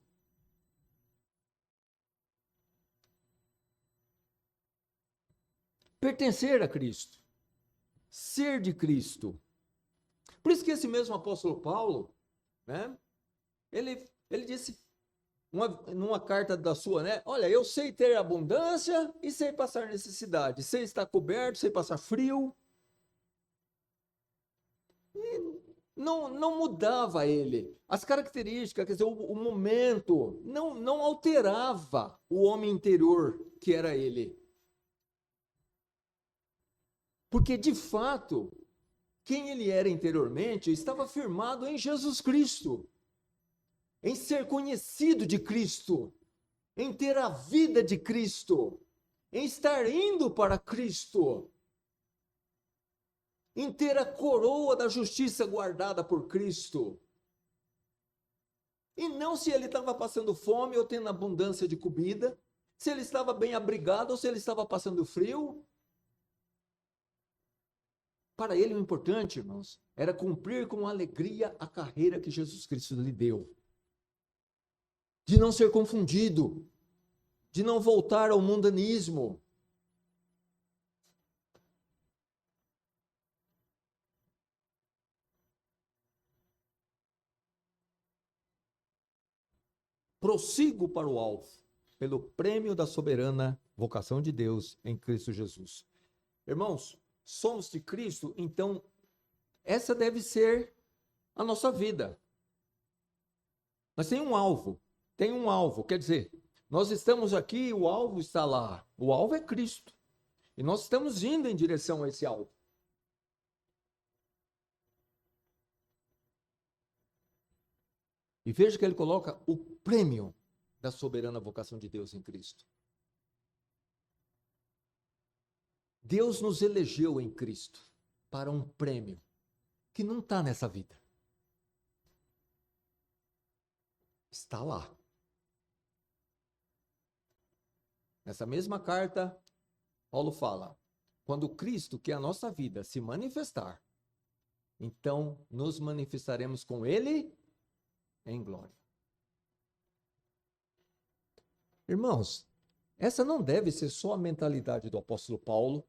Pertencer a Cristo. Ser de Cristo. Por isso que esse mesmo apóstolo Paulo, né, ele disse numa carta da sua, né? Olha, eu sei ter abundância e sei passar necessidade, sei estar coberto, sei passar frio. E não mudava ele. As características, quer dizer, o momento, não alterava o homem interior que era ele. Porque, de fato, quem ele era interiormente estava firmado em Jesus Cristo, em ser conhecido de Cristo, em ter a vida de Cristo, em estar indo para Cristo, em ter a coroa da justiça guardada por Cristo. E não se ele estava passando fome ou tendo abundância de comida, se ele estava bem abrigado ou se ele estava passando frio. Para ele o importante, irmãos, era cumprir com alegria a carreira que Jesus Cristo lhe deu. De não ser confundido, de não voltar ao mundanismo. Prossigo para o alvo, pelo prêmio da soberana vocação de Deus em Cristo Jesus. Irmãos, somos de Cristo, então essa deve ser a nossa vida. Mas tem um alvo, quer dizer, nós estamos aqui, o alvo está lá, o alvo é Cristo, e nós estamos indo em direção a esse alvo. E veja que ele coloca o prêmio da soberana vocação de Deus em Cristo. Deus nos elegeu em Cristo para um prêmio que não está nessa vida. Está lá. Nessa mesma carta, Paulo fala, quando Cristo, que é a nossa vida, se manifestar, então nos manifestaremos com Ele em glória. Irmãos, essa não deve ser só a mentalidade do apóstolo Paulo,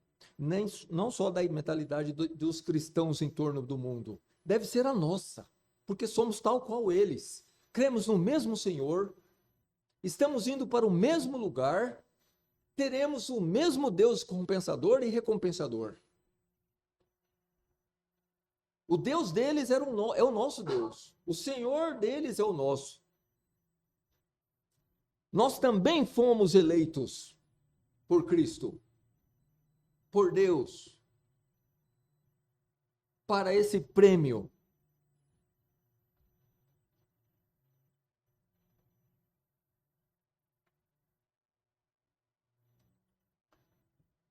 não só da mentalidade dos cristãos em torno do mundo. Deve ser a nossa, porque somos tal qual eles. Cremos no mesmo Senhor, estamos indo para o mesmo lugar, teremos o mesmo Deus compensador e recompensador. O Deus deles é o nosso Deus. O Senhor deles é o nosso. Nós também fomos eleitos por Cristo, por Deus, para esse prêmio.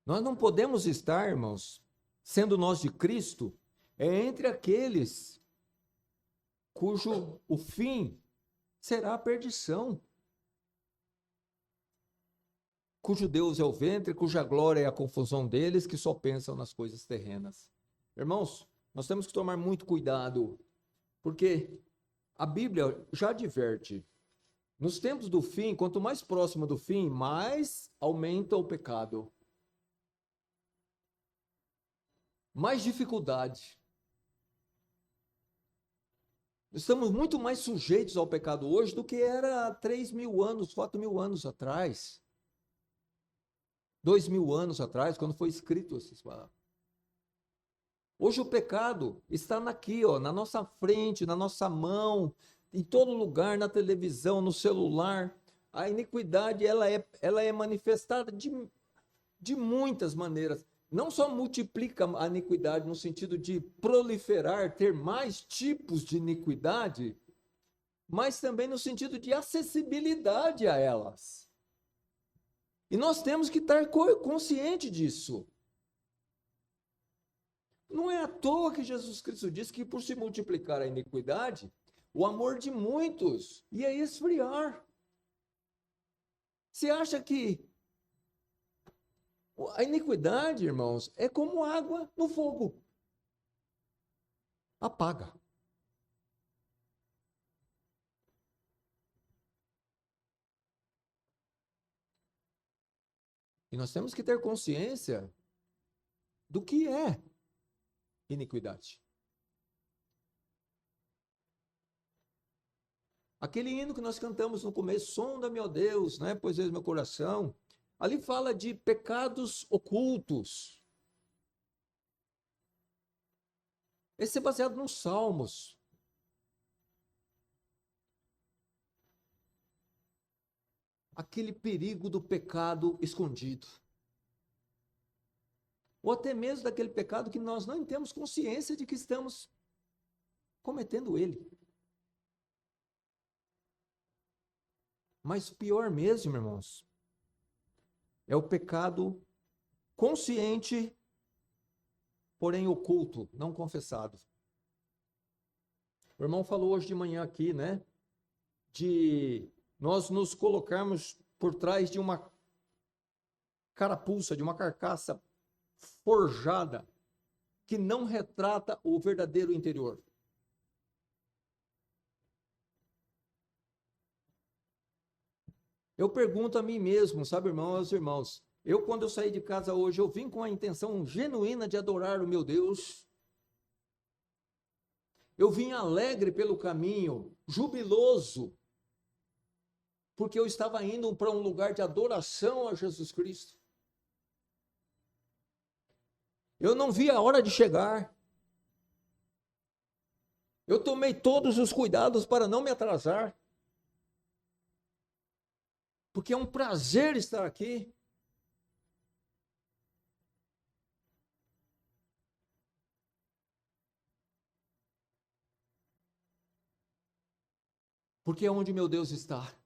Nós não podemos estar, irmãos, sendo nós de Cristo, entre aqueles cujo o fim será a perdição. cujo Deus é o ventre, cuja glória é a confusão deles, que só pensam nas coisas terrenas. Irmãos, nós temos que tomar muito cuidado, porque a Bíblia já adverte. Nos tempos do fim, quanto mais próximo do fim, mais aumenta o pecado. Mais dificuldade. Estamos muito mais sujeitos ao pecado hoje do que era há 3.000 anos, 4.000 anos atrás. 2.000 anos atrás, quando foi escrito essas palavras. Hoje o pecado está aqui, ó, na nossa frente, na nossa mão, em todo lugar, na televisão, no celular. A iniquidade ela é manifestada de muitas maneiras. Não só multiplica a iniquidade no sentido de proliferar, ter mais tipos de iniquidade, mas também no sentido de acessibilidade a elas. E nós temos que estar consciente disso. Não é à toa que Jesus Cristo disse que por se multiplicar a iniquidade, o amor de muitos ia esfriar. Você acha que a iniquidade, irmãos, é como água no fogo? Apaga. E nós temos que ter consciência do que é iniquidade. Aquele hino que nós cantamos no começo, sonda-me, ó Deus, né? Pois és meu coração. Ali fala de pecados ocultos. Esse é baseado nos Salmos. Aquele perigo do pecado escondido. Ou até mesmo daquele pecado que nós não temos consciência de que estamos cometendo ele. Mas pior mesmo, irmãos, é o pecado consciente, porém oculto, não confessado. O irmão falou hoje de manhã aqui, né? De nós nos colocarmos por trás de uma carapuça, de uma carcaça forjada, que não retrata o verdadeiro interior. Eu pergunto a mim mesmo, sabe, irmão, aos irmãos, quando eu saí de casa hoje, eu vim com a intenção genuína de adorar o meu Deus. Eu vim alegre pelo caminho, jubiloso, porque eu estava indo para um lugar de adoração a Jesus Cristo. Eu não vi a hora de chegar. Eu tomei todos os cuidados para não me atrasar. Porque é um prazer estar aqui. Porque é onde meu Deus está.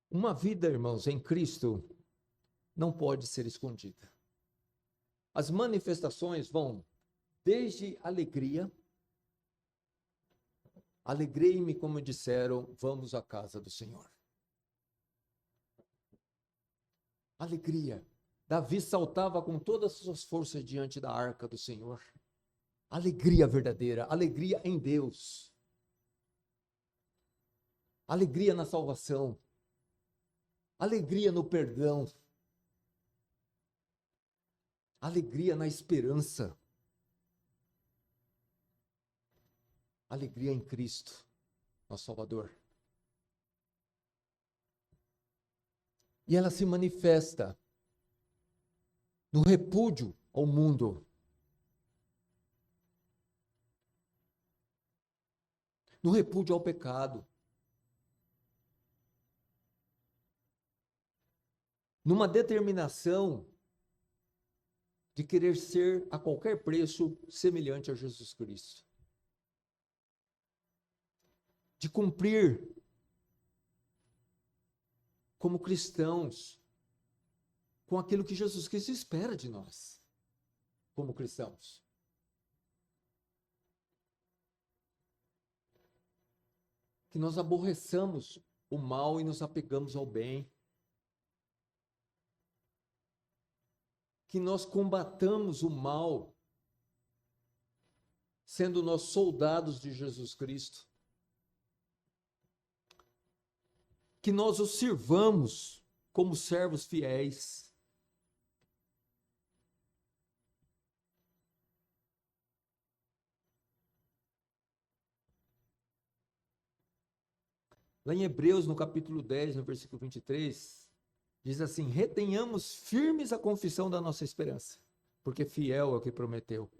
Uma vida, irmãos, em Cristo não pode ser escondida. As manifestações vão desde alegria. Alegrei-me, como disseram, vamos à casa do Senhor. Alegria. Davi saltava com todas as suas forças diante da arca do Senhor. Alegria verdadeira, alegria em Deus. Alegria na salvação. Alegria no perdão. Alegria na esperança. Alegria em Cristo, nosso Salvador. E ela se manifesta no repúdio ao mundo. No repúdio ao pecado. Numa determinação de querer ser a qualquer preço semelhante a Jesus Cristo. De cumprir como cristãos com aquilo que Jesus Cristo espera de nós, como cristãos. Que nós aborreçamos o mal e nos apegamos ao bem. Que nós combatamos o mal, sendo nós soldados de Jesus Cristo. Que nós o sirvamos como servos fiéis. Lá em Hebreus, no capítulo 10, no versículo 23, diz assim: retenhamos firmes a confissão da nossa esperança, porque fiel é o que prometeu.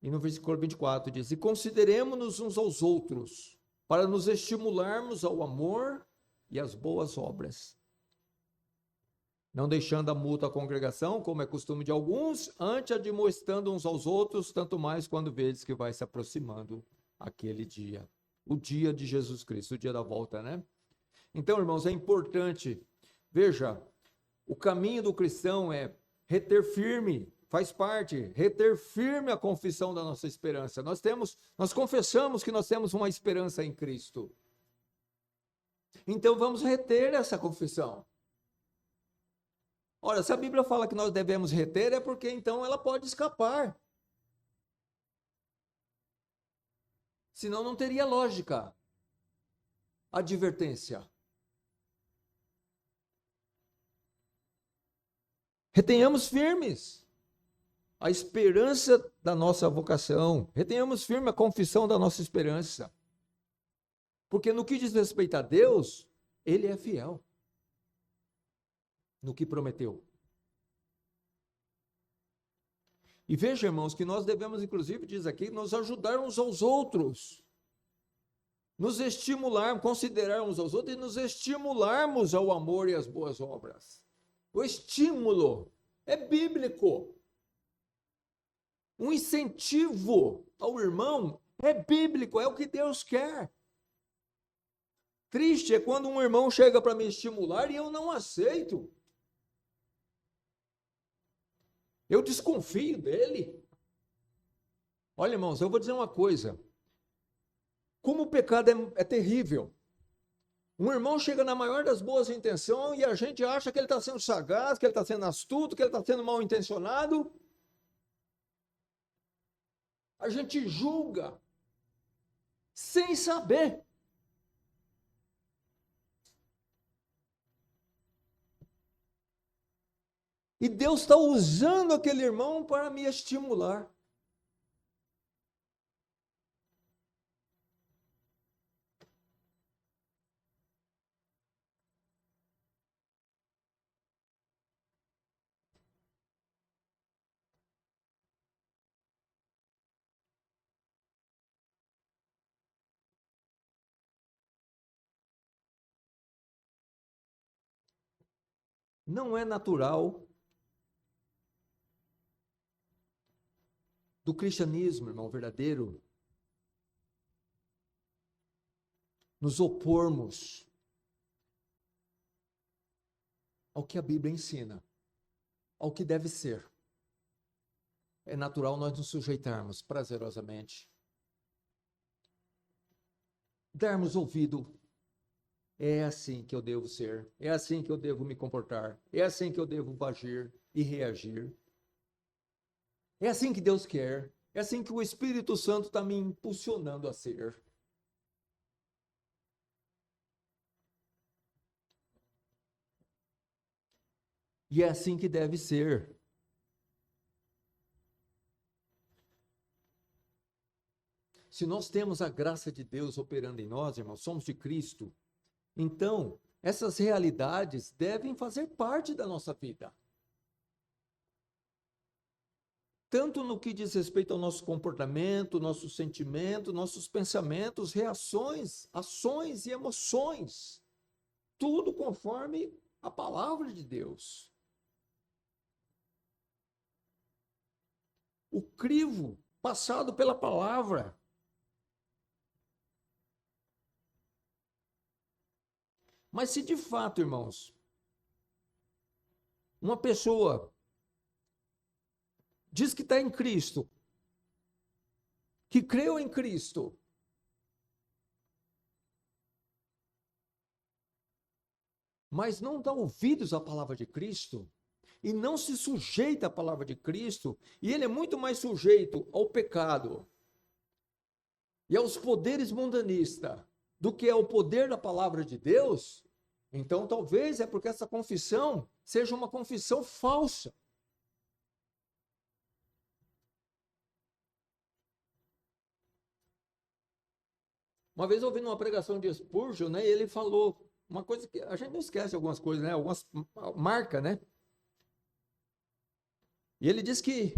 E no versículo 24 diz: e consideremos-nos uns aos outros, para nos estimularmos ao amor e às boas obras. Não deixando a mútua congregação, como é costume de alguns, antes admoestando uns aos outros, tanto mais quando vedes que vai se aproximando aquele dia. O dia de Jesus Cristo, o dia da volta, né? Então, irmãos, é importante, veja, o caminho do cristão é reter firme, faz parte, reter firme a confissão da nossa esperança. Nós confessamos que nós temos uma esperança em Cristo. Então, vamos reter essa confissão. Ora, se a Bíblia fala que nós devemos reter, é porque então ela pode escapar. Senão não teria lógica. Advertência. Retenhamos firmes a esperança da nossa vocação. Retenhamos firme a confissão da nossa esperança. Porque no que diz respeito a Deus, Ele é fiel no que prometeu. E veja, irmãos, que nós devemos, inclusive, diz aqui, nos ajudar uns aos outros. Nos estimular, considerar uns aos outros e nos estimularmos ao amor e às boas obras. O estímulo é bíblico. Um incentivo ao irmão é bíblico, é o que Deus quer. Triste é quando um irmão chega para me estimular e eu não aceito. Eu desconfio dele. Olha, irmãos, eu vou dizer uma coisa. Como o pecado é terrível. Um irmão chega na maior das boas intenções e a gente acha que ele está sendo sagaz, que ele está sendo astuto, que ele está sendo mal intencionado. A gente julga sem saber. E Deus está usando aquele irmão para me estimular. Não é natural do cristianismo, irmão, verdadeiro, nos opormos ao que a Bíblia ensina, ao que deve ser. É natural nós nos sujeitarmos prazerosamente, darmos ouvido. É assim que eu devo ser, é assim que eu devo me comportar, é assim que eu devo agir e reagir. É assim que Deus quer, é assim que o Espírito Santo está me impulsionando a ser. E é assim que deve ser. Se nós temos a graça de Deus operando em nós, irmãos, somos de Cristo, então essas realidades devem fazer parte da nossa vida. Tanto no que diz respeito ao nosso comportamento, nosso sentimento, nossos pensamentos, reações, ações e emoções. Tudo conforme a palavra de Deus. O crivo passado pela palavra. Mas se de fato, irmãos, Uma pessoa diz que está em Cristo, que creu em Cristo, mas não dá ouvidos à palavra de Cristo, e não se sujeita à palavra de Cristo, e ele é muito mais sujeito ao pecado e aos poderes mundanistas do que ao poder da palavra de Deus, então talvez é porque essa confissão seja uma confissão falsa. Uma vez eu ouvi numa pregação de Spurgeon, né, e ele falou uma coisa que a gente não esquece algumas coisas, né, algumas marcas, né? E ele diz que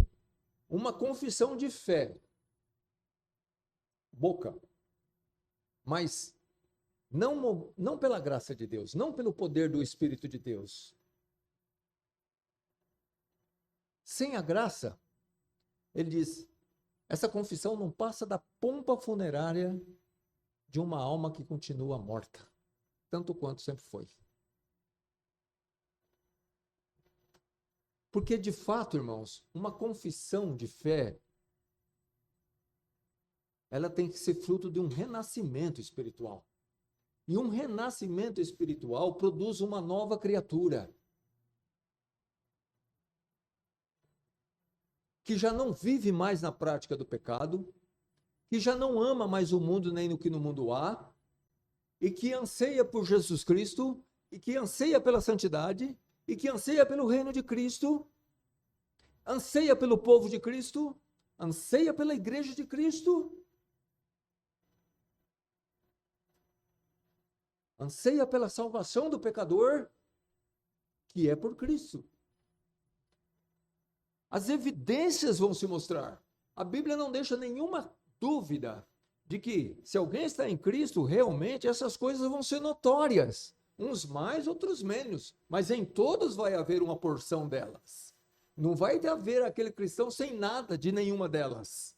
uma confissão de fé, boca, mas não pela graça de Deus, não pelo poder do Espírito de Deus. Sem a graça, ele diz, essa confissão não passa da pompa funerária de uma alma que continua morta, tanto quanto sempre foi. Porque, de fato, irmãos, uma confissão de fé, ela tem que ser fruto de um renascimento espiritual. E um renascimento espiritual produz uma nova criatura, que já não vive mais na prática do pecado, que já não ama mais o mundo nem no que no mundo há, e que anseia por Jesus Cristo, e que anseia pela santidade, e que anseia pelo reino de Cristo, anseia pelo povo de Cristo, anseia pela igreja de Cristo, anseia pela salvação do pecador, que é por Cristo. As evidências vão se mostrar. A Bíblia não deixa nenhuma dúvida de que, se alguém está em Cristo, realmente essas coisas vão ser notórias. Uns mais, outros menos. Mas em todos vai haver uma porção delas. Não vai haver aquele cristão sem nada de nenhuma delas.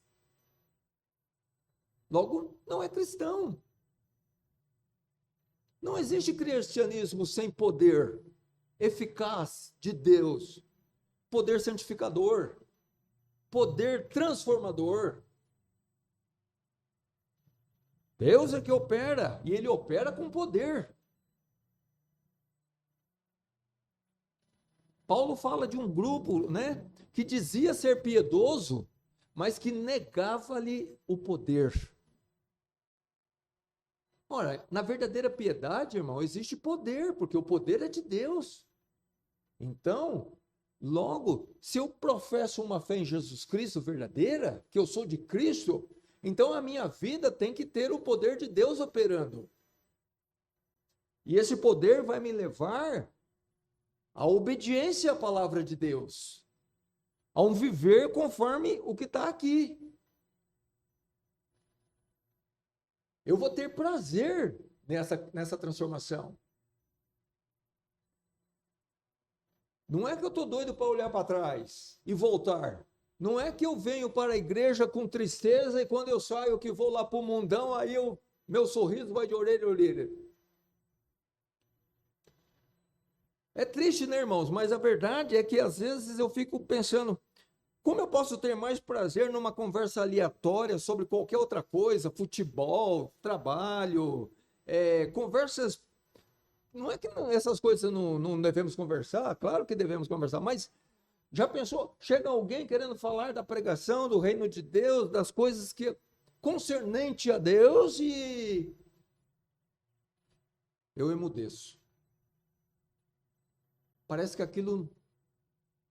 Logo, não é cristão. Não existe cristianismo sem poder eficaz de Deus, poder santificador, poder transformador. Deus é que opera, e ele opera com poder. Paulo fala de um grupo, né, que dizia ser piedoso, mas que negava-lhe o poder. Ora, na verdadeira piedade, irmão, existe poder, porque o poder é de Deus. Então, logo, se eu professo uma fé em Jesus Cristo verdadeira, que eu sou de Cristo, então a minha vida tem que ter o poder de Deus operando. E esse poder vai me levar à obediência à palavra de Deus, a um viver conforme o que está aqui. Eu vou ter prazer nessa transformação. Não é que eu estou doido para olhar para trás e voltar. Não é que eu venho para a igreja com tristeza e quando eu saio que vou lá para o mundão, aí meu sorriso vai de orelha a orelha. É triste, né, irmãos? Mas a verdade é que às vezes eu fico pensando, como eu posso ter mais prazer numa conversa aleatória sobre qualquer outra coisa, futebol, trabalho, conversas. Não é que essas coisas não devemos conversar, claro que devemos conversar, mas já pensou? Chega alguém querendo falar da pregação, do reino de Deus, das coisas que concernente a Deus e eu emudeço. Parece que aquilo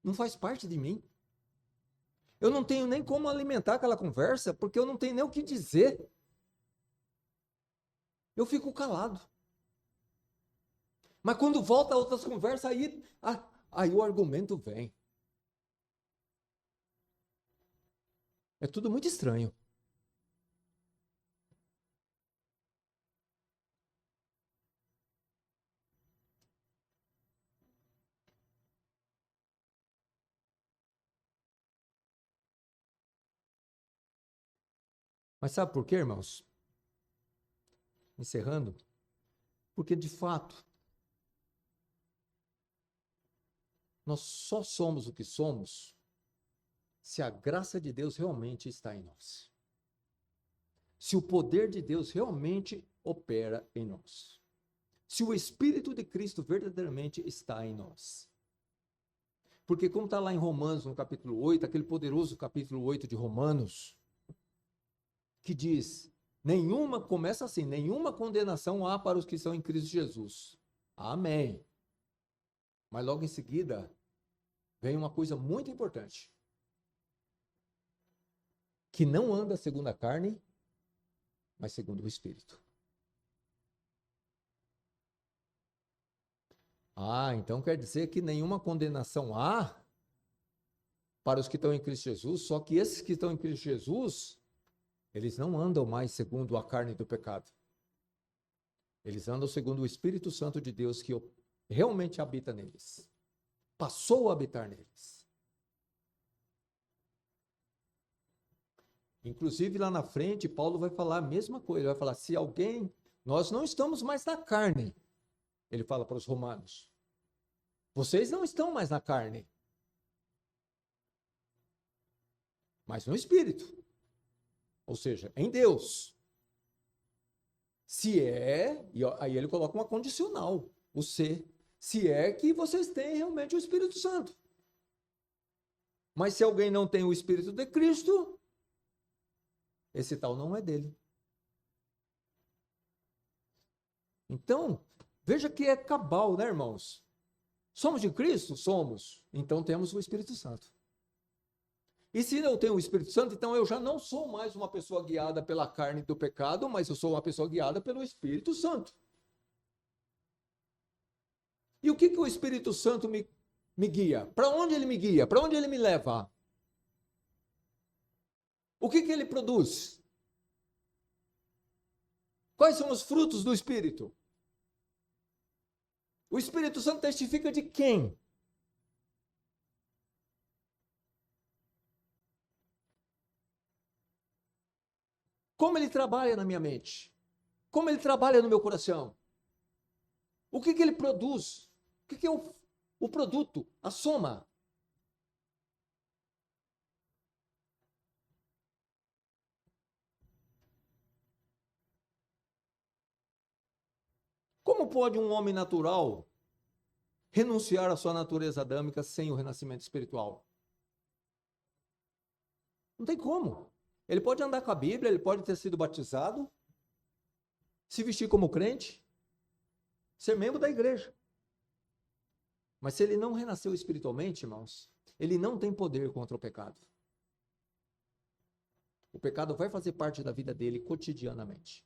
não faz parte de mim. Eu não tenho nem como alimentar aquela conversa, porque eu não tenho nem o que dizer. Eu fico calado. Mas quando volta a outras conversas, aí o argumento vem. É tudo muito estranho. Mas sabe por quê, irmãos? Encerrando. Porque, de fato, Nós só somos o que somos se a graça de Deus realmente está em nós. Se o poder de Deus realmente opera em nós. Se o Espírito de Cristo verdadeiramente está em nós. Porque como está lá em Romanos, no capítulo 8, aquele poderoso capítulo 8 de Romanos, que diz, começa assim, nenhuma condenação há para os que estão em Cristo Jesus. Amém. Mas logo em seguida, vem uma coisa muito importante. Que não anda segundo a carne, mas segundo o Espírito. Então quer dizer que nenhuma condenação há para os que estão em Cristo Jesus, só que esses que estão em Cristo Jesus, eles não andam mais segundo a carne do pecado. Eles andam segundo o Espírito Santo de Deus que realmente habita neles. Passou a habitar neles. Inclusive lá na frente, Paulo vai falar a mesma coisa. Ele vai falar, se alguém, nós não estamos mais na carne. Ele fala para os romanos. Vocês não estão mais na carne. Mas no Espírito. Ou seja, em Deus. Se é, e aí ele coloca uma condicional, o ser. Se é que vocês têm realmente o Espírito Santo. Mas se alguém não tem o Espírito de Cristo, esse tal não é dele. Então, veja que é cabal, né, irmãos? Somos de Cristo? Somos. Então temos o Espírito Santo. E se eu tenho o Espírito Santo, então eu já não sou mais uma pessoa guiada pela carne do pecado, mas eu sou uma pessoa guiada pelo Espírito Santo. E o que o Espírito Santo me guia? Para onde ele me guia? Para onde ele me leva? O que ele produz? Quais são os frutos do Espírito? O Espírito Santo testifica de quem? Como ele trabalha na minha mente? Como ele trabalha no meu coração? O que ele produz? O que é o produto? A soma? Como pode um homem natural renunciar à sua natureza adâmica sem o renascimento espiritual? Não tem como. Ele pode andar com a Bíblia, ele pode ter sido batizado, se vestir como crente, ser membro da igreja. Mas se ele não renasceu espiritualmente, irmãos, ele não tem poder contra o pecado. O pecado vai fazer parte da vida dele cotidianamente.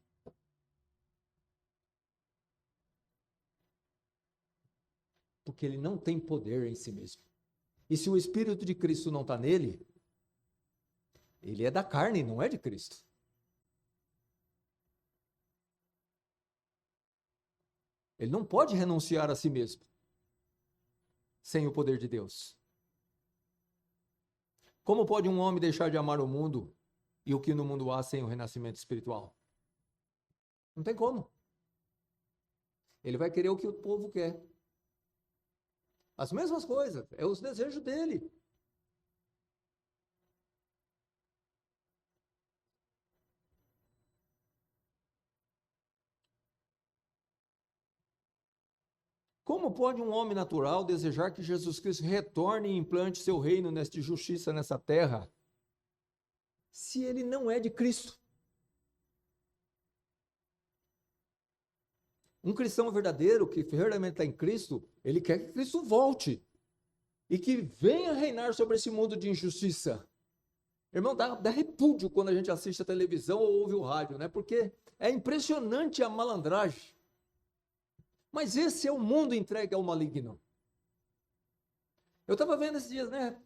Porque ele não tem poder em si mesmo. E se o Espírito de Cristo não está nele, ele é da carne, não é de Cristo. Ele não pode renunciar a si mesmo sem o poder de Deus. Como pode um homem deixar de amar o mundo e o que no mundo há sem o renascimento espiritual? Não tem como. Ele vai querer o que o povo quer. As mesmas coisas, é os desejos dele. Como pode um homem natural desejar que Jesus Cristo retorne e implante seu reino de justiça nessa terra, se ele não é de Cristo? Um cristão verdadeiro, que verdadeiramente está em Cristo, ele quer que Cristo volte e que venha reinar sobre esse mundo de injustiça. Irmão, dá repúdio quando a gente assiste a televisão ou ouve o rádio, né? Porque é impressionante a malandragem. Mas esse é o mundo entregue ao maligno. Eu estava vendo esses dias, né?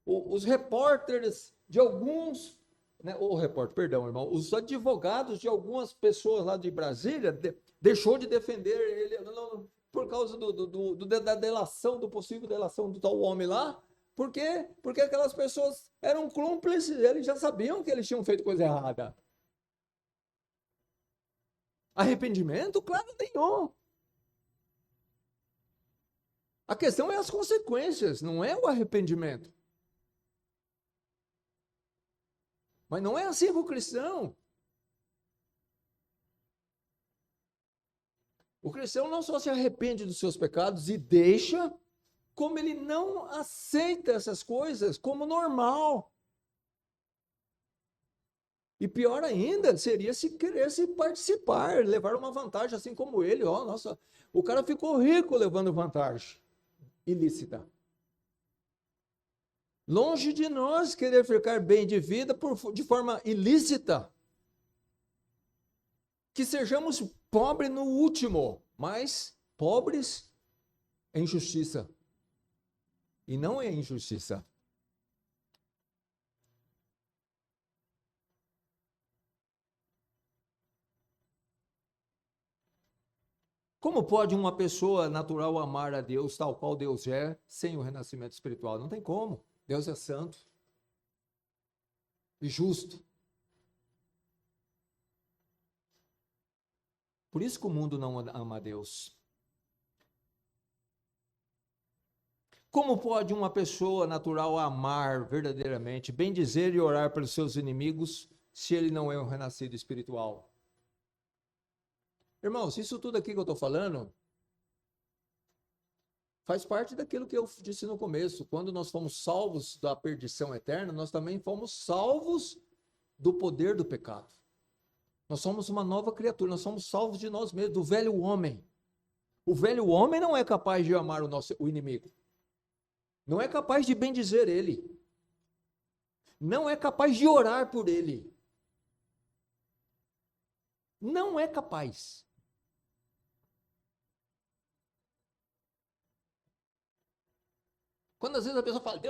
Os repórteres de alguns, né? Irmão, os advogados de algumas pessoas lá de Brasília deixou de defender ele por causa da delação, do possível delação do tal homem lá. Por quê? Porque aquelas pessoas eram cúmplices, eles já sabiam que eles tinham feito coisa errada. Arrependimento? Claro, nenhum. A questão é as consequências, não é o arrependimento. Mas não é assim com o cristão. O cristão não só se arrepende dos seus pecados e deixa, como ele não aceita essas coisas como normal. E pior ainda, seria se queresse participar, levar uma vantagem, assim como ele. Ó, nossa, o cara ficou rico levando vantagem ilícita. Longe de nós querer ficar bem de vida de forma ilícita. Que sejamos pobres no último, mas pobres em justiça. E não é injustiça. Como pode uma pessoa natural amar a Deus tal qual Deus é, sem o renascimento espiritual? Não tem como. Deus é santo e justo. Por isso que o mundo não ama a Deus. Como pode uma pessoa natural amar verdadeiramente, bendizer e orar pelos seus inimigos, se ele não é um renascido espiritual? Irmãos, isso tudo aqui que eu estou falando faz parte daquilo que eu disse no começo. Quando nós fomos salvos da perdição eterna, nós também fomos salvos do poder do pecado. Nós somos uma nova criatura, nós somos salvos de nós mesmos, do velho homem. O velho homem não é capaz de amar o inimigo. Não é capaz de bendizer ele. Não é capaz de orar por ele. Não é capaz. Quando às vezes a pessoa fala,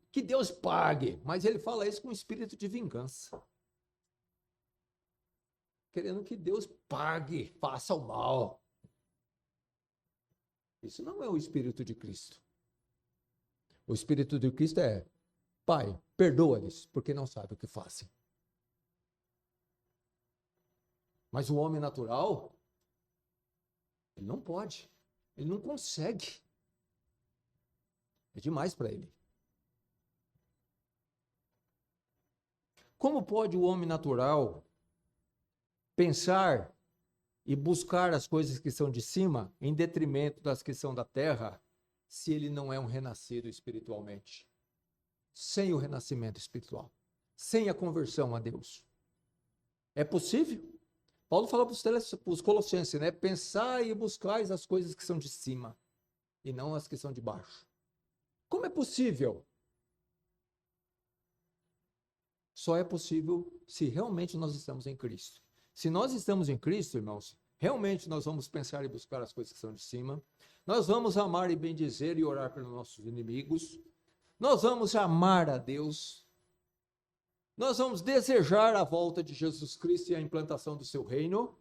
que Deus pague, mas ele fala isso com espírito de vingança. Querendo que Deus pague, faça o mal. Isso não é o espírito de Cristo. O espírito de Cristo é, Pai, perdoa-lhes, porque não sabem o que fazem. Mas o homem natural, ele não pode, ele não consegue. É demais para ele. Como pode o homem natural pensar e buscar as coisas que são de cima em detrimento das que são da terra, se ele não é um renascido espiritualmente? Sem o renascimento espiritual, sem a conversão a Deus. É possível? Paulo fala para os colossenses, né? Pensar e buscar as coisas que são de cima e não as que são de baixo. Como é possível? Só é possível se realmente nós estamos em Cristo. Se nós estamos em Cristo, irmãos, realmente nós vamos pensar e buscar as coisas que são de cima. Nós vamos amar e bendizer e orar pelos nossos inimigos. Nós vamos amar a Deus. Nós vamos desejar a volta de Jesus Cristo e a implantação do seu reino.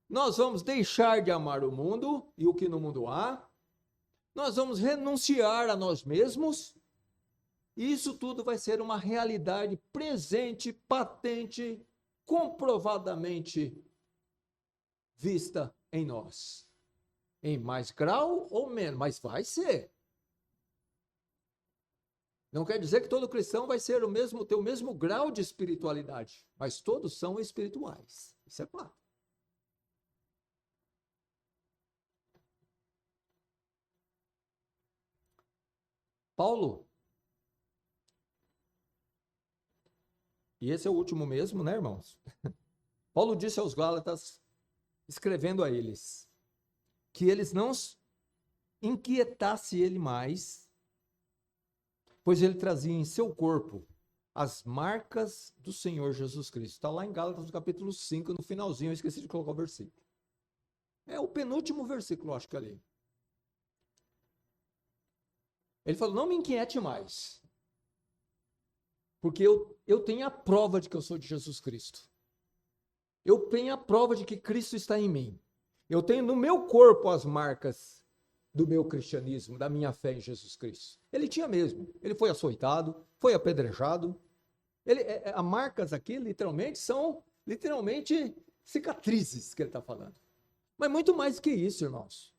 Nós vamos deixar de amar o mundo e o que no mundo há. Nós vamos renunciar a nós mesmos. E isso tudo vai ser uma realidade presente, patente, comprovadamente vista em nós. Em mais grau ou menos, mas vai ser. Não quer dizer que todo cristão vai ser ter o mesmo grau de espiritualidade, mas todos são espirituais. Isso é claro. Paulo, e esse é o último mesmo, né, irmãos? Paulo disse aos Gálatas, escrevendo a eles, que eles não inquietassem ele mais, pois ele trazia em seu corpo as marcas do Senhor Jesus Cristo. Está lá em Gálatas, no capítulo 5, no finalzinho, eu esqueci de colocar o versículo. É o penúltimo versículo, acho que ali. Ele falou, não me inquiete mais, porque eu tenho a prova de que eu sou de Jesus Cristo. Eu tenho a prova de que Cristo está em mim. Eu tenho no meu corpo as marcas do meu cristianismo, da minha fé em Jesus Cristo. Ele tinha mesmo. Ele foi açoitado, foi apedrejado. As marcas aqui, literalmente, são cicatrizes que ele está falando. Mas muito mais que isso, irmãos.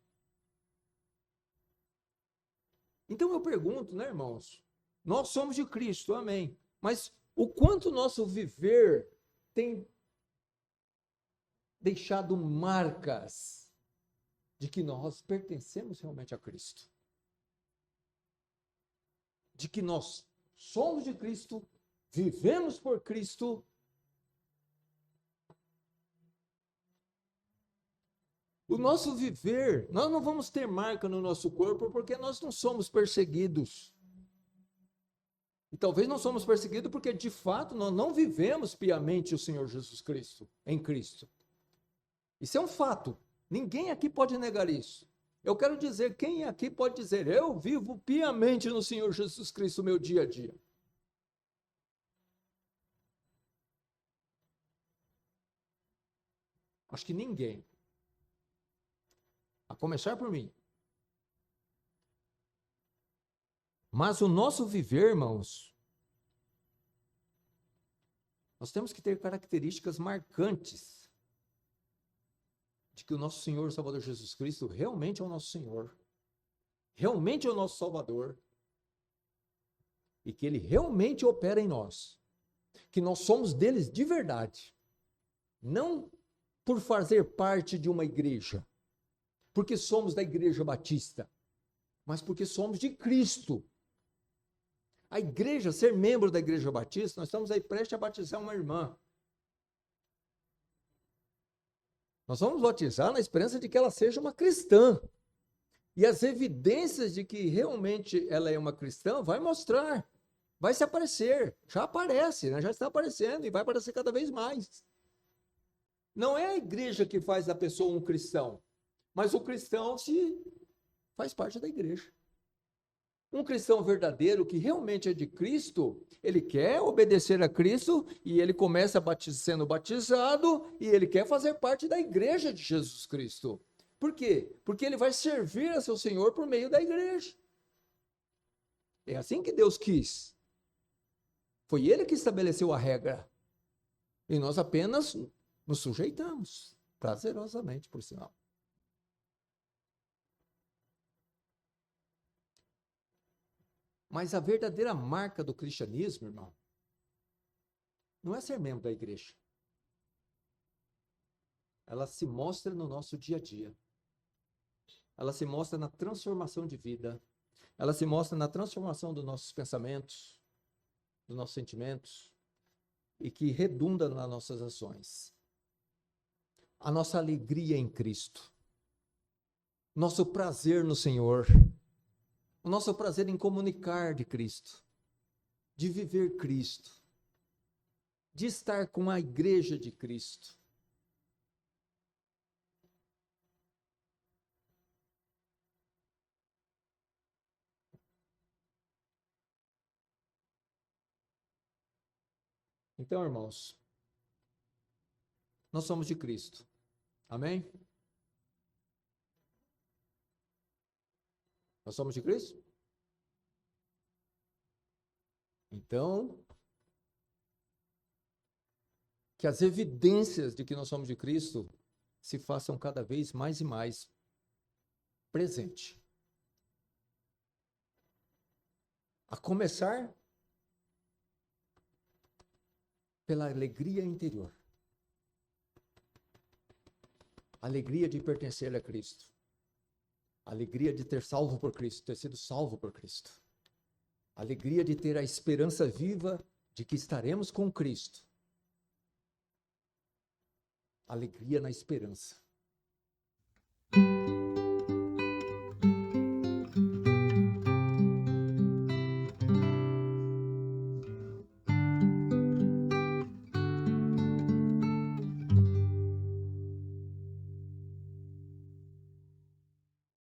Então eu pergunto, né, irmãos? Nós somos de Cristo, amém. Mas o quanto o nosso viver tem deixado marcas de que nós pertencemos realmente a Cristo? De que nós somos de Cristo, vivemos por Cristo. O nosso viver, nós não vamos ter marca no nosso corpo porque nós não somos perseguidos. E talvez não somos perseguidos porque, de fato, nós não vivemos piamente o Senhor Jesus Cristo, em Cristo. Isso é um fato. Ninguém aqui pode negar isso. Eu quero dizer, quem aqui pode dizer, eu vivo piamente no Senhor Jesus Cristo, meu dia a dia? Acho que ninguém. A começar por mim. Mas o nosso viver, irmãos, nós temos que ter características marcantes de que o nosso Senhor Salvador Jesus Cristo realmente é o nosso Senhor, realmente é o nosso Salvador, e que Ele realmente opera em nós, que nós somos deles de verdade, não por fazer parte de uma igreja, porque somos da Igreja Batista, mas porque somos de Cristo. A igreja, ser membro da Igreja Batista, nós estamos aí prestes a batizar uma irmã. Nós vamos batizar na esperança de que ela seja uma cristã. E as evidências de que realmente ela é uma cristã vai mostrar, vai se aparecer. Já aparece, né? Já está aparecendo e vai aparecer cada vez mais. Não é a igreja que faz da pessoa um cristão, mas o cristão se faz parte da igreja. Um cristão verdadeiro que realmente é de Cristo, ele quer obedecer a Cristo e ele começa sendo batizado e ele quer fazer parte da igreja de Jesus Cristo. Por quê? Porque ele vai servir a seu Senhor por meio da igreja. É assim que Deus quis. Foi Ele que estabeleceu a regra. E nós apenas nos sujeitamos, prazerosamente, por sinal. Mas a verdadeira marca do cristianismo, irmão, não é ser membro da igreja. Ela se mostra no nosso dia a dia. Ela se mostra na transformação de vida. Ela se mostra na transformação dos nossos pensamentos, dos nossos sentimentos, e que redunda nas nossas ações. A nossa alegria em Cristo. Nosso prazer no Senhor. O nosso prazer em comunicar de Cristo, de viver Cristo, de estar com a igreja de Cristo. Então, irmãos, nós somos de Cristo. Amém? Nós somos de Cristo? Então, que as evidências de que nós somos de Cristo se façam cada vez mais e mais presente. A começar pela alegria interior. Alegria de pertencer a Cristo. Alegria de ter salvo por Cristo, ter sido salvo por Cristo. Alegria de ter a esperança viva de que estaremos com Cristo. Alegria na esperança.